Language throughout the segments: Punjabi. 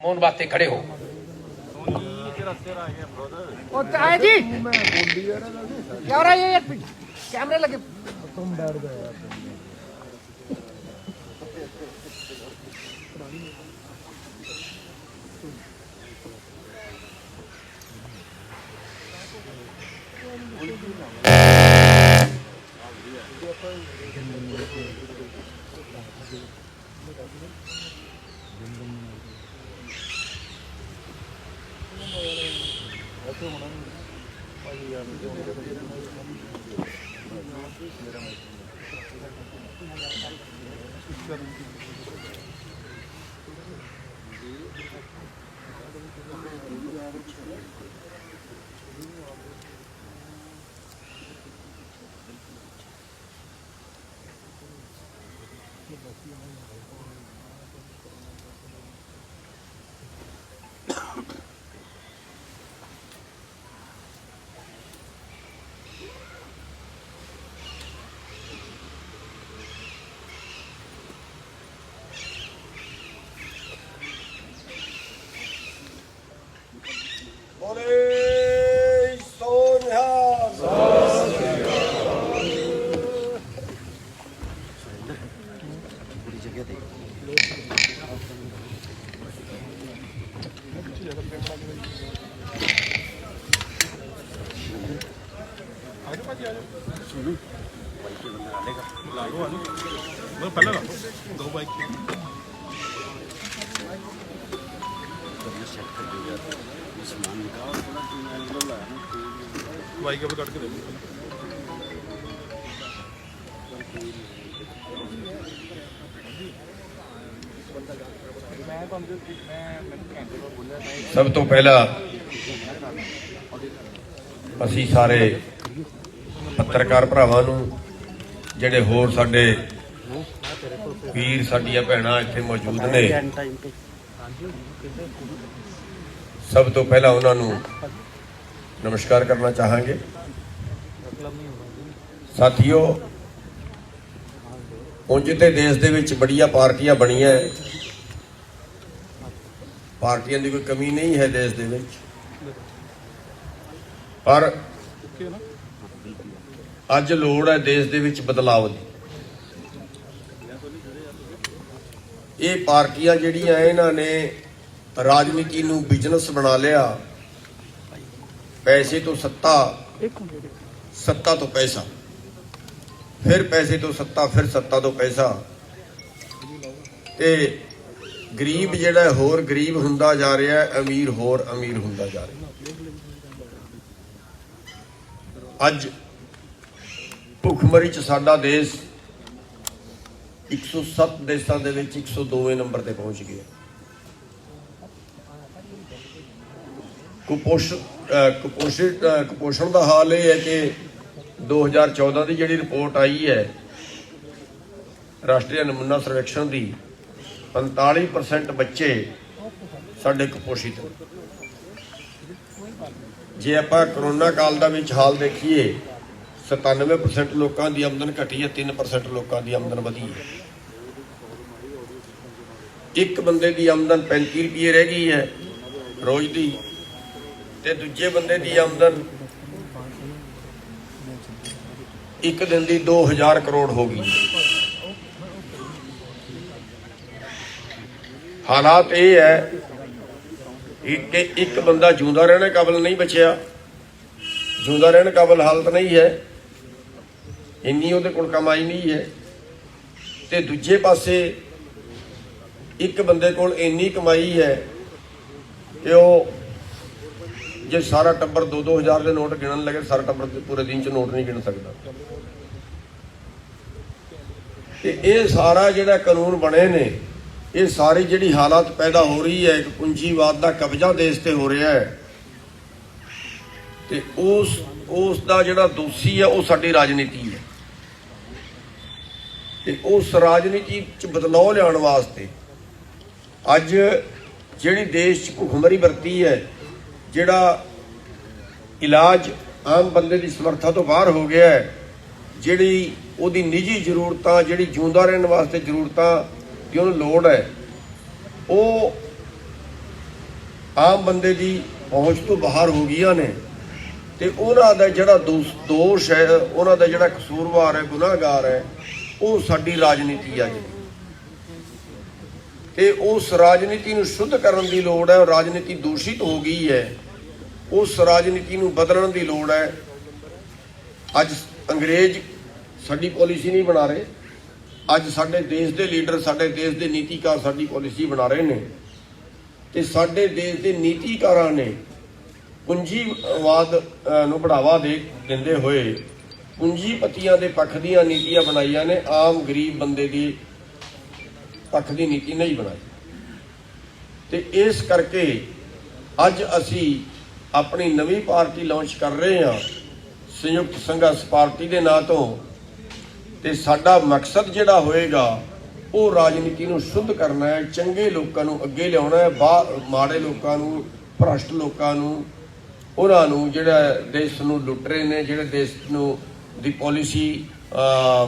मौन वास्ते खड़े हो। आए जी क्या हो रहा है यार, कैमरे लगे। तुम बैठ गए यार। सब तो पहला असी सारे पत्रकार भरावां नूं जिहड़े होर साडे वीर साडियां भैणां इत्थे मौजूद ने, सब तो पहला उन्हां नूं नमस्कार करना चाहांगे। साथियों, उंज ते देश दे विच बड़ियां पार्टियां बणियां, पार्टियां की कोई कमी नहीं है देश दे विच, पर अज लोड़ है देश दे विच बदलाव दी। ये पार्टियां जिहड़ियां इन्हां ने राजनीति नूं बिजनेस बना लिया, पैसे तो सत्ता, सत्ता तो पैसा, फिर पैसे तो सत्ता, फिर सत्ता तो पैसा, ते गरीब जिहड़ा होर गरीब हुंदा जा रहा है, अमीर होर अमीर हुंदा जा रहा है। अज भुखमरी च साडा देश 107 देशों के 102वें नंबर पर पहुंच गया। कुपोषण का हाल यह है कि 2014 की जिहड़ी रिपोर्ट आई है राष्ट्रीय नमूना सर्वेक्षण की, 45% बच्चे साडे कुपोषित हैं। जे आपां करोना काल दा विच हाल देखिए, 97% लोगों की आमदन घटी है, 3% लोगों की आमदन वधी है। एक बंदे की आमदन 35 रुपये रह गई है रोज की, ते दूजे बंदे की आमदन एक दिन की 2000 करोड़ हो गई। हालात ये है कि एक बंदा जिंदा रहने काबिल नहीं बचिया, जिंदा रहने काबिल हालत नहीं है, इन्नी उहदे कोल कमाई नहीं है, ते दूजे पासे एक बंदे कोल इन्नी कमाई है कि वो जे सारा टब्बर 2-2 हज़ार के नोट गिणन लगे, सारा टब्बर पूरे दिन च नोट नहीं गिन सकता। ये सारा जिहड़ा कानून बने ने, ये सारी जिहड़ी हालात पैदा हो रही है, एक पूंजीवाद का कब्जा देश ते हो रहा है, ते उस दा जिहड़ा दोषी है वो साडी राजनीति है। ते उस राजनीति च बदलाव लियाउण वास्ते अज जिहड़ी देश च भुखमरी वरती है, जिहड़ा इलाज आम बंदे की समर्था तो बाहर हो गया है, जिहड़ी उहदी निजी जरूरतां, जिहड़ी जिंदा रहने वास्ते जरूरतां की उहनूं लोड़ है, वो ਆਮ ਬੰਦੇ ਦੀ ਪਹੁੰਚ ਤੋਂ ਬਾਹਰ ਹੋ ਗਈਆਂ ਨੇ ਤੇ ਉਹਨਾਂ ਦਾ ਜਿਹੜਾ ਦੋਸ਼ ਹੈ, ਉਹਨਾਂ ਦਾ ਜਿਹੜਾ ਕਸੂਰਵਾਰ ਹੈ, ਗੁਨਾਹਗਾਰ ਹੈ, ਉਹ ਸਾਡੀ ਰਾਜਨੀਤੀ ਆ ਜੀ। ਤੇ ਉਸ ਰਾਜਨੀਤੀ ਨੂੰ ਸ਼ੁੱਧ ਕਰਨ ਦੀ ਲੋੜ ਹੈ। ਰਾਜਨੀਤੀ ਦੂਸ਼ਿਤ ਹੋ ਗਈ ਹੈ, ਉਸ ਰਾਜਨੀਤੀ ਨੂੰ ਬਦਲਣ ਦੀ ਲੋੜ ਹੈ। ਅੱਜ ਅੰਗਰੇਜ਼ ਸਾਡੀ ਪਾਲਿਸੀ ਨਹੀਂ ਬਣਾ ਰਹੇ, ਅੱਜ ਸਾਡੇ ਦੇਸ਼ ਦੇ ਲੀਡਰ, ਸਾਡੇ ਦੇਸ਼ ਦੇ ਨੀਤੀਕਾਰ ਸਾਡੀ ਪਾਲਿਸੀ ਬਣਾ ਰਹੇ ਨੇ। ਤੇ ਸਾਡੇ ਦੇਸ਼ ਦੇ ਨੀਤੀਕਾਰਾਂ ਨੇ ਪੂੰਜੀਵਾਦ ਨੂੰ ਬੜਾਵਾ ਦਿੰਦੇ ਹੋਏ ਪੂੰਜੀਪਤੀਆਂ ਦੇ ਪੱਖ ਦੀਆਂ ਨੀਤੀਆਂ ਬਣਾਈਆਂ ਨੇ, ਆਮ ਗਰੀਬ ਬੰਦੇ ਦੀ ਪੱਖ ਦੀ ਨੀਤੀ ਨਹੀਂ ਬਣਾਈ। ਤੇ ਇਸ ਕਰਕੇ ਅੱਜ ਅਸੀਂ ਆਪਣੀ ਨਵੀਂ ਪਾਰਟੀ ਲਾਂਚ ਕਰ ਰਹੇ ਹਾਂ, ਸੰਯੁਕਤ ਸੰਘਰਸ਼ ਪਾਰਟੀ ਦੇ ਨਾਂ ਤੋਂ। ਤੇ ਸਾਡਾ ਮਕਸਦ ਜਿਹੜਾ ਹੋਏਗਾ ਉਹ ਰਾਜਨੀਤੀ ਨੂੰ ਸ਼ੁੱਧ ਕਰਨਾ ਹੈ, ਚੰਗੇ ਲੋਕਾਂ ਨੂੰ ਅੱਗੇ ਲਿਆਉਣਾ ਹੈ, ਮਾੜੇ ਲੋਕਾਂ ਨੂੰ, ਭ੍ਰਸ਼ਟ ਲੋਕਾਂ ਨੂੰ, ਉਹਨਾਂ ਨੂੰ ਜਿਹੜਾ ਦੇਸ਼ ਨੂੰ ਲੁੱਟ ਰਹੇ ਨੇ, ਜਿਹੜੇ ਦੇਸ਼ ਨੂੰ ਦੀ ਪਾਲਿਸੀ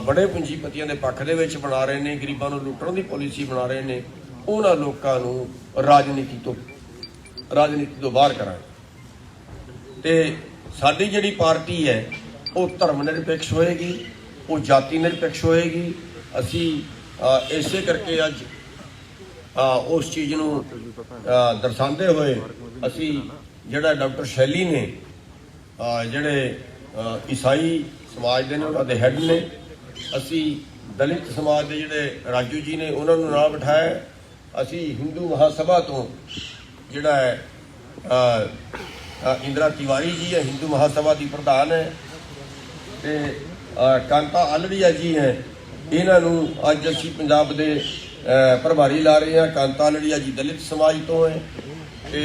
ਬੜੇ ਪੂੰਜੀਪਤੀਆਂ ਦੇ ਪੱਖ ਦੇ ਵਿੱਚ ਬਣਾ ਰਹੇ ਨੇ, ਗਰੀਬਾਂ ਨੂੰ ਲੁੱਟਣ ਦੀ ਪਾਲਿਸੀ ਬਣਾ ਰਹੇ ਨੇ, ਉਹਨਾਂ ਲੋਕਾਂ ਨੂੰ ਰਾਜਨੀਤੀ ਤੋਂ ਬਾਹਰ ਕਰਾਂਗੇ। ਤੇ ਸਾਡੀ ਜਿਹੜੀ ਪਾਰਟੀ ਹੈ ਉਹ ਧਰਮ ਨਿਰਪੇਖ ਹੋਏਗੀ, ਉਹ ਜਾਤੀ ਨਿਰਪੇਖ ਹੋਏਗੀ। ਅਸੀਂ ਇਸੇ ਕਰਕੇ ਅੱਜ ਉਸ ਚੀਜ਼ ਨੂੰ ਦਰਸਾਉਂਦੇ ਹੋਏ ਅਸੀਂ ਜਿਹੜਾ ਡਾਕਟਰ ਸ਼ੈਲੀ ਨੇ, ਜਿਹੜੇ ਈਸਾਈ ਸਮਾਜ ਦੇ ਨੇ, ਉਹਨਾਂ ਦੇ ਹੈੱਡ ਨੇ, ਅਸੀਂ ਦਲਿਤ ਸਮਾਜ ਦੇ ਜਿਹੜੇ ਰਾਜੂ ਜੀ ਨੇ ਉਹਨਾਂ ਨੂੰ ਨਾਲ ਬਿਠਾਇਆ। ਅਸੀਂ ਹਿੰਦੂ ਮਹਾਸਭਾ ਤੋਂ ਜਿਹੜਾ ਹੈ ਇੰਦਰਾ ਤਿਵਾਰੀ ਜੀ ਹੈ, ਹਿੰਦੂ ਮਹਾਸਭਾ ਦੀ ਪ੍ਰਧਾਨ ਹੈ, ਤੇ ਕਾਂਤਾ ਆਲੜੀਆ ਜੀ ਹੈ, ਇਹਨਾਂ ਨੂੰ ਅੱਜ ਅਸੀਂ ਪੰਜਾਬ ਦੇ ਪ੍ਰਭਾਰੀ ਲਾ ਰਹੇ ਹਾਂ। ਕਾਂਤਾ ਆਲੜੀਆ ਜੀ ਦਲਿਤ ਸਮਾਜ ਤੋਂ ਹੈ, ਤੇ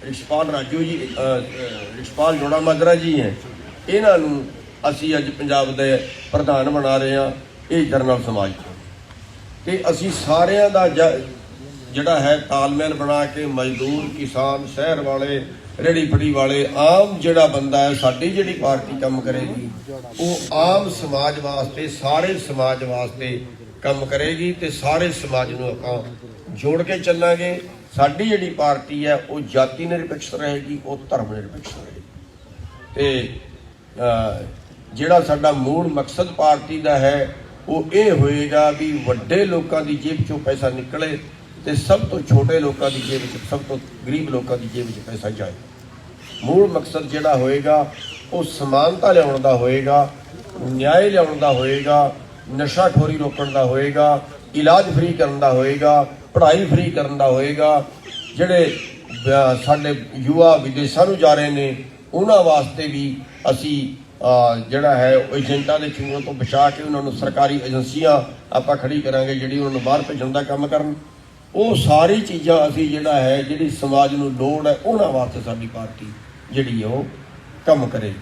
ਰਿਸ਼ਪਾਲ ਰਾਜੂ ਜੀ, ਰਿਸ਼ਪਾਲ ਜੋੜਾ ਮਾਜਰਾ ਜੀ ਹੈ, ਇਹਨਾਂ ਨੂੰ ਅਸੀਂ ਅੱਜ ਪੰਜਾਬ ਦੇ ਪ੍ਰਧਾਨ ਬਣਾ ਰਹੇ ਹਾਂ, ਇਹ ਜਰਨਲ ਸਮਾਜ ਤੋਂ। ਤੇ ਅਸੀਂ ਸਾਰਿਆਂ ਦਾ ਜਿਹੜਾ ਹੈ ਤਾਲਮੇਲ ਬਣਾ ਕੇ ਮਜ਼ਦੂਰ, ਕਿਸਾਨ, ਸ਼ਹਿਰ ਵਾਲੇ, ਰੇਹੜੀ ਫੜੀ ਵਾਲੇ, ਆਮ ਜਿਹੜਾ ਬੰਦਾ ਹੈ, ਸਾਡੀ ਜਿਹੜੀ ਪਾਰਟੀ ਕੰਮ ਕਰੇਗੀ ਉਹ ਆਮ ਸਮਾਜ ਵਾਸਤੇ, ਸਾਰੇ ਸਮਾਜ ਵਾਸਤੇ ਕੰਮ ਕਰੇਗੀ। ਤੇ ਸਾਰੇ ਸਮਾਜ ਨੂੰ ਆਪਾਂ ਜੋੜ ਕੇ ਚੱਲਾਂਗੇ। ਸਾਡੀ ਜਿਹੜੀ ਪਾਰਟੀ ਹੈ ਉਹ ਜਾਤੀ ਨਿਰਪੇਖ ਰਹੇਗੀ, ਉਹ ਧਰਮ ਨਿਰਪੇਖ ਰਹੇਗੀ। ਤੇ ਜਿਹੜਾ ਸਾਡਾ ਮੂਲ ਮਕਸਦ ਪਾਰਟੀ ਦਾ ਹੈ ਉਹ ਇਹ ਹੋਏਗਾ ਵੀ ਵੱਡੇ ਲੋਕਾਂ ਦੀ ਜੇਬ ਚੋਂ ਪੈਸਾ ਨਿਕਲੇ ਤੇ ਸਭ ਤੋਂ ਛੋਟੇ ਲੋਕਾਂ ਦੀ ਜੇਬ ਵਿੱਚ, ਸਭ ਤੋਂ ਗਰੀਬ ਲੋਕਾਂ ਦੀ ਜੇਬ ਵਿੱਚ ਪੈਸਾ ਜਾਏ। ਮੂਲ ਮਕਸਦ ਜਿਹੜਾ ਹੋਏਗਾ ਉਹ ਸਮਾਨਤਾ ਲਿਆਉਣ ਦਾ ਹੋਏਗਾ, ਨਿਆਂ ਲਿਆਉਣ ਦਾ ਹੋਏਗਾ, ਨਸ਼ਾਖੋਰੀ ਰੋਕਣ ਦਾ ਹੋਏਗਾ, ਇਲਾਜ ਫ੍ਰੀ ਕਰਨ ਦਾ ਹੋਏਗਾ, ਪੜ੍ਹਾਈ ਫ੍ਰੀ ਕਰਨ ਦਾ ਹੋਏਗਾ। ਜਿਹੜੇ ਸਾਡੇ ਯੁਵਾ ਵਿਦੇਸ਼ਾਂ ਨੂੰ ਜਾ ਰਹੇ ਨੇ ਉਹਨਾਂ ਵਾਸਤੇ ਵੀ ਅਸੀਂ ਜਿਹੜਾ ਹੈ ਉਹ ਏਜੰਟਾਂ ਦੇ ਚੂੰਗਲ ਤੋਂ ਬਚਾ ਕੇ ਉਹਨਾਂ ਨੂੰ ਸਰਕਾਰੀ ਏਜੰਸੀਆਂ ਆਪਾਂ ਖੜੀ ਕਰਾਂਗੇ ਜਿਹੜੀ ਉਹਨਾਂ ਨੂੰ ਬਾਹਰ ਭੇਜਣ ਦਾ ਕੰਮ ਕਰਨ। ਉਹ ਸਾਰੀ ਚੀਜ਼ਾਂ ਅਸੀਂ ਜਿਹੜਾ ਹੈ ਜਿਹੜੀ ਸਮਾਜ ਨੂੰ ਲੋੜ ਹੈ ਉਹਨਾਂ ਵਾਸਤੇ ਸਾਡੀ ਪਾਰਟੀ ਜਿਹੜੀ ਉਹ ਕੰਮ ਕਰੇਗੀ।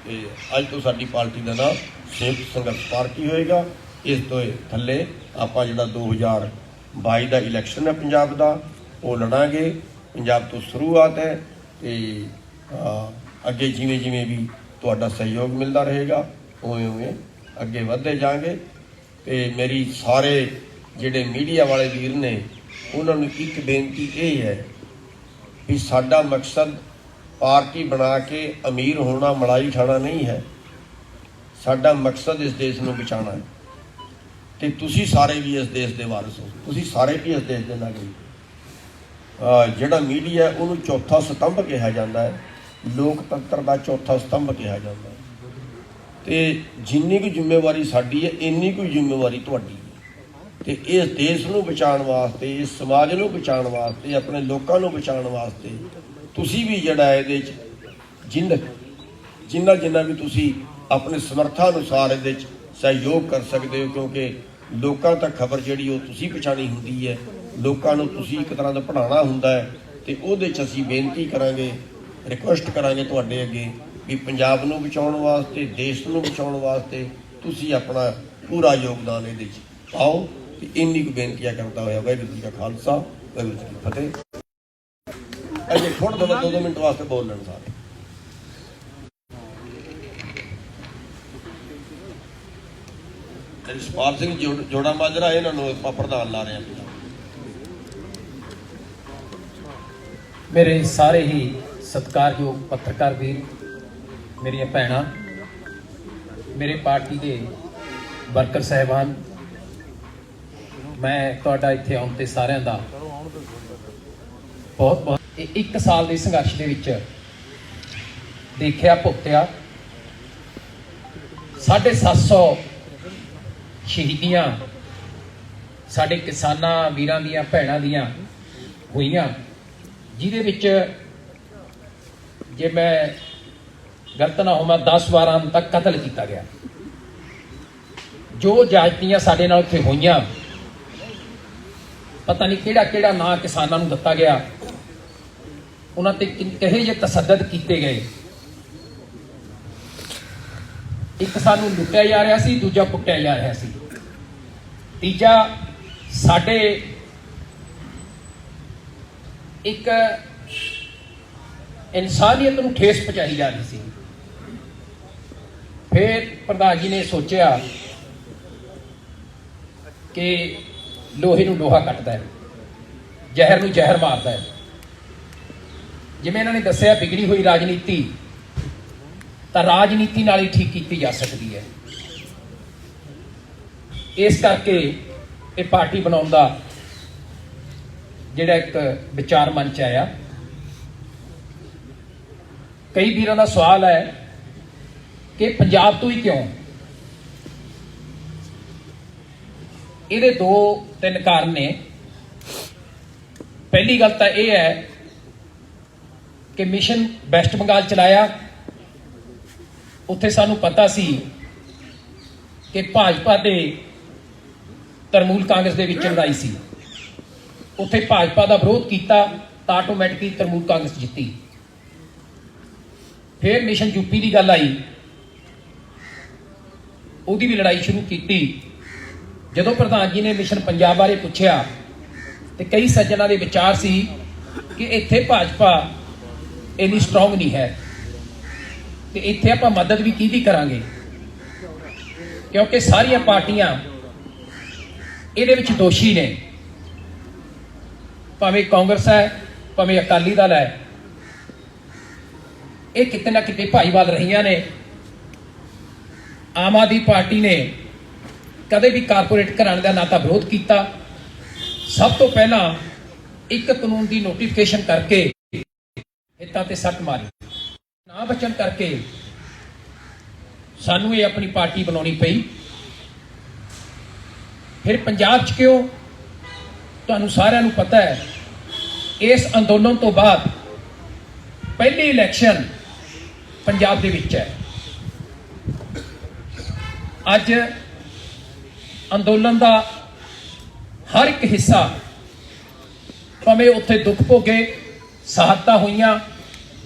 ਤੇ ਅੱਜ ਤੋਂ ਸਾਡੀ ਪਾਰਟੀ ਦਾ ਨਾਮ ਸੰਯੁਕਤ ਸੰਘਰਸ਼ ਪਾਰਟੀ ਹੋਏਗਾ। ਇਸ ਤੋਂ ਥੱਲੇ ਆਪਾਂ ਜਿਹੜਾ 2022 ਦਾ ਇਲੈਕਸ਼ਨ ਹੈ ਪੰਜਾਬ ਦਾ ਉਹ ਲੜਾਂਗੇ। ਪੰਜਾਬ ਤੋਂ ਸ਼ੁਰੂਆਤ ਹੈ ਤੇ ਅੱਗੇ ਜਿਵੇਂ ਜਿਵੇਂ ਵੀ ਤੁਹਾਡਾ ਸਹਿਯੋਗ ਮਿਲਦਾ ਰਹੇਗਾ ਉਵੇਂ ਉਵੇਂ ਅੱਗੇ ਵਧਦੇ ਜਾਵਾਂਗੇ। ਤੇ ਮੇਰੀ ਸਾਰੇ ਜਿਹੜੇ ਮੀਡੀਆ ਵਾਲੇ ਵੀਰ ਨੇ ਉਹਨਾਂ ਨੂੰ ਇੱਕ ਬੇਨਤੀ ਇਹ ਹੈ ਵੀ ਸਾਡਾ ਮਕਸਦ ਪਾਰਟੀ ਬਣਾ ਕੇ ਅਮੀਰ ਹੋਣਾ, ਮਲਾਈ ਖਾਣਾ ਨਹੀਂ ਹੈ। ਸਾਡਾ ਮਕਸਦ ਇਸ ਦੇਸ਼ ਨੂੰ ਬਚਾਉਣਾ ਹੈ। ਤੇ ਤੁਸੀਂ ਸਾਰੇ ਵੀ ਇਸ ਦੇਸ਼ ਦੇ ਵਾਰਿਸ ਹੋ, ਤੁਸੀਂ ਸਾਰੇ ਵੀ ਇਸ ਦੇਸ਼ ਦੇ ਨਾਗਰਿਕ। ਜਿਹੜਾ ਮੀਡੀਆ ਉਹਨੂੰ ਚੌਥਾ ਸਤੰਭ ਕਿਹਾ ਜਾਂਦਾ ਹੈ, ਲੋਕਤੰਤਰ ਦਾ ਚੌਥਾ ਸਤੰਭ ਕਿਹਾ ਜਾਂਦਾ ਹੈ। ਤੇ ਜਿੰਨੀ ਕੁ ਜ਼ਿੰਮੇਵਾਰੀ ਸਾਡੀ ਹੈ ਇੰਨੀ ਕੁ ਜ਼ਿੰਮੇਵਾਰੀ ਤੁਹਾਡੀ ਹੈ। ਤੇ ਇਸ ਦੇਸ਼ ਨੂੰ ਬਚਾਉਣ ਵਾਸਤੇ, ਇਸ ਸਮਾਜ ਨੂੰ ਬਚਾਉਣ ਵਾਸਤੇ, ਆਪਣੇ ਲੋਕਾਂ ਨੂੰ ਬਚਾਉਣ ਵਾਸਤੇ ਤੁਸੀਂ ਵੀ ਜਿਹੜਾ ਇਹਦੇ 'ਚ ਜਿੰਨਾ ਵੀ ਤੁਸੀਂ ਆਪਣੇ ਸਮਰੱਥਾ ਅਨੁਸਾਰ ਇਹਦੇ 'ਚ ਸਹਿਯੋਗ ਕਰ ਸਕਦੇ ਹੋ, ਕਿਉਂਕਿ ਲੋਕਾਂ ਤੱਕ ਖਬਰ ਜਿਹੜੀ ਉਹ ਤੁਸੀਂ ਪਹੁੰਚਾਉਣੀ ਹੁੰਦੀ ਹੈ, ਲੋਕਾਂ ਨੂੰ ਤੁਸੀਂ ਇੱਕ ਤਰ੍ਹਾਂ ਦਾ ਪੜ੍ਹਾਉਣਾ ਹੁੰਦਾ ਹੈ। ਤੇ ਉਹਦੇ 'ਚ ਅਸੀਂ ਬੇਨਤੀ ਕਰਾਂਗੇ, ਰਿਕੁਐਸਟ ਕਰਾਂਗੇ ਤੁਹਾਡੇ ਅੱਗੇ ਵੀ ਪੰਜਾਬ ਨੂੰ ਬਚਾਉਣ ਵਾਸਤੇ, ਦੇਸ਼ ਨੂੰ ਬਚਾਉਣ ਵਾਸਤੇ ਤੁਸੀਂ ਆਪਣਾ ਪੂਰਾ ਯੋਗਦਾਨ ਇਹਦੇ 'ਚ ਪਾਓ। ਤੇ ਇੰਨੀ ਕੁ ਬੇਨਤੀਆਂ ਕਰਦਾ ਹੋਇਆ ਵਾਹਿਗੁਰੂ ਜੀ ਕਾ ਖਾਲਸਾ, ਵਾਹਿਗੁਰੂ ਜੀ ਕੀ ਫਤਿਹ। ਅਜੇ ਥੋੜ੍ਹਾ ਜਿਹਾ 2 ਮਿੰਟ ਵਾਸਤੇ ਬੋਲ ਲੈਣ ਸਾਰੇ। ਰਿਸ਼ਪਾਲ ਸਿੰਘ ਜੋੜਾ ਮਾਜਰਾ ਇਹਨਾਂ ਨੂੰ ਆਪਾਂ ਪ੍ਰਧਾਨ ਲਾ ਰਹੇ ਹਾਂ। मेरे सारे ही सत्कारयोग पत्रकार वीर, मेरिया भैणां, मेरे पार्टी के वर्कर साहिबान, मैं तुहाडा इत्थे आउण ते सारिਆਂ ਦਾ बहुत बहुत एक साल के संघर्ष के विच देखिया भुगतिया 750 शहीदियां साडे किसानां वीरां दियां भैणां दियां होईयां, जिहदे विच जे मैं गलत ना होवां 10-12 तक कतल किया गया। जो जायतियां साडे नाल उत्थे होईयां, पता नहीं किहड़ा किहड़ा नां किसानां नूं दित्ता गया, उन्हां ते किहे जे तसद्दद कीते गए। एक सानूं लुट्टिया जा रहा सी, दूजा पुट्टिया जा रहा सी, तीजा साडे एक इंसानियत नूं ठेस पहुंचाई जा रही सी। फिर प्रधान जी ने सोचा कि लोहे नूं लोहा कटदा है, जहर नूं जहर मारदा है। जिवें इन्हां ने दस्सिया बिगड़ी हुई राजनीति तां राजनीति नाल ही ठीक की जा सकती है। इस करके ये पार्टी बनाउण दा जिहड़ा एक विचार मन च आया। कई वीरां दा सवाल है कि पंजाब तो ही क्यों? ਇਹਦੇ 2-3 ਕਾਰਨ ਨੇ। ਪਹਿਲੀ ਗੱਲ ਤਾਂ ਇਹ ਹੈ ਕਿ ਮਿਸ਼ਨ ਵੈਸਟ ਬੰਗਾਲ ਚਲਾਇਆ, ਉੱਥੇ ਸਾਨੂੰ ਪਤਾ ਸੀ ਕਿ ਭਾਜਪਾ ਤੇ ਤਰਮੂਲ ਕਾਂਗਰਸ ਦੇ ਵਿੱਚ ਲੜਾਈ ਸੀ। ਉੱਥੇ ਭਾਜਪਾ ਦਾ ਵਿਰੋਧ ਕੀਤਾ ਤਾਂ ਆਟੋਮੈਟਿਕਲੀ ਤਰਮੂਲ ਕਾਂਗਰਸ ਜਿੱਤੀ। ਫਿਰ ਮਿਸ਼ਨ ਯੂਪੀ ਦੀ ਗੱਲ ਆਈ, ਉਹਦੀ ਵੀ ਲੜਾਈ ਸ਼ੁਰੂ ਕੀਤੀ। ਜਦੋਂ ਪ੍ਰਧਾਨ ਜੀ ਨੇ ਮਿਸ਼ਨ ਪੰਜਾਬ ਬਾਰੇ ਪੁੱਛਿਆ ਤੇ ਕਈ ਸੱਜਣਾਂ ਦੇ ਵਿਚਾਰ ਸੀ ਕਿ ਇੱਥੇ ਭਾਜਪਾ ਇੰਨੀ ਸਟਰੋਂਗ ਨਹੀਂ ਹੈ ਤੇ ਇੱਥੇ ਆਪਾਂ ਮਦਦ ਵੀ ਕਿਹਦੀ ਕਰਾਂਗੇ, ਕਿਉਂਕਿ ਸਾਰੀਆਂ ਪਾਰਟੀਆਂ ਇਹਦੇ ਵਿੱਚ ਦੋਸ਼ੀ ਨੇ। ਭਾਵੇਂ ਕਾਂਗਰਸ ਹੈ, ਭਾਵੇਂ ਅਕਾਲੀ ਦਲ ਹੈ, ਇਹ ਕਿਤੇ ਨਾ ਕਿਤੇ ਭਾਈਵਾਲ ਰਹੀਆਂ ਨੇ। ਆਮ ਆਦਮੀ ਪਾਰਟੀ ਨੇ ਕਦੇ ਵੀ ਕਾਰਪੋਰੇਟ ਘਰਾਣੇ ਦਾ ਨਾ ਤਾਂ ਵਿਰੋਧ ਕੀਤਾ, ਸਭ ਤੋਂ ਪਹਿਲਾਂ ਇੱਕ ਕਾਨੂੰਨ ਦੀ ਨੋਟੀਫਿਕੇਸ਼ਨ ਕਰਕੇ ਹਿੱਤਾਂ ਤੇ ਸੱਟ ਮਾਰੀ, ਨਾ ਬਚਣ ਕਰਕੇ ਸਾਨੂੰ ਇਹ ਆਪਣੀ ਪਾਰਟੀ ਬਣਾਉਣੀ ਪਈ। ਫਿਰ ਪੰਜਾਬ 'ਚ ਕਿਉਂ? ਤੁਹਾਨੂੰ ਸਾਰਿਆਂ ਨੂੰ ਪਤਾ ਹੈ, ਇਸ ਅੰਦੋਲਨ ਤੋਂ ਬਾਅਦ ਪਹਿਲੀ ਇਲੈਕਸ਼ਨ ਪੰਜਾਬ ਦੇ ਵਿੱਚ ਹੈ। ਅੱਜ ਅੰਦੋਲਨ ਦਾ ਹਰ ਇੱਕ ਹਿੱਸਾ, ਭਾਵੇਂ ਉੱਥੇ ਦੁੱਖ ਭੋਗੇ, ਸ਼ਹਾਦਤਾਂ ਹੋਈਆਂ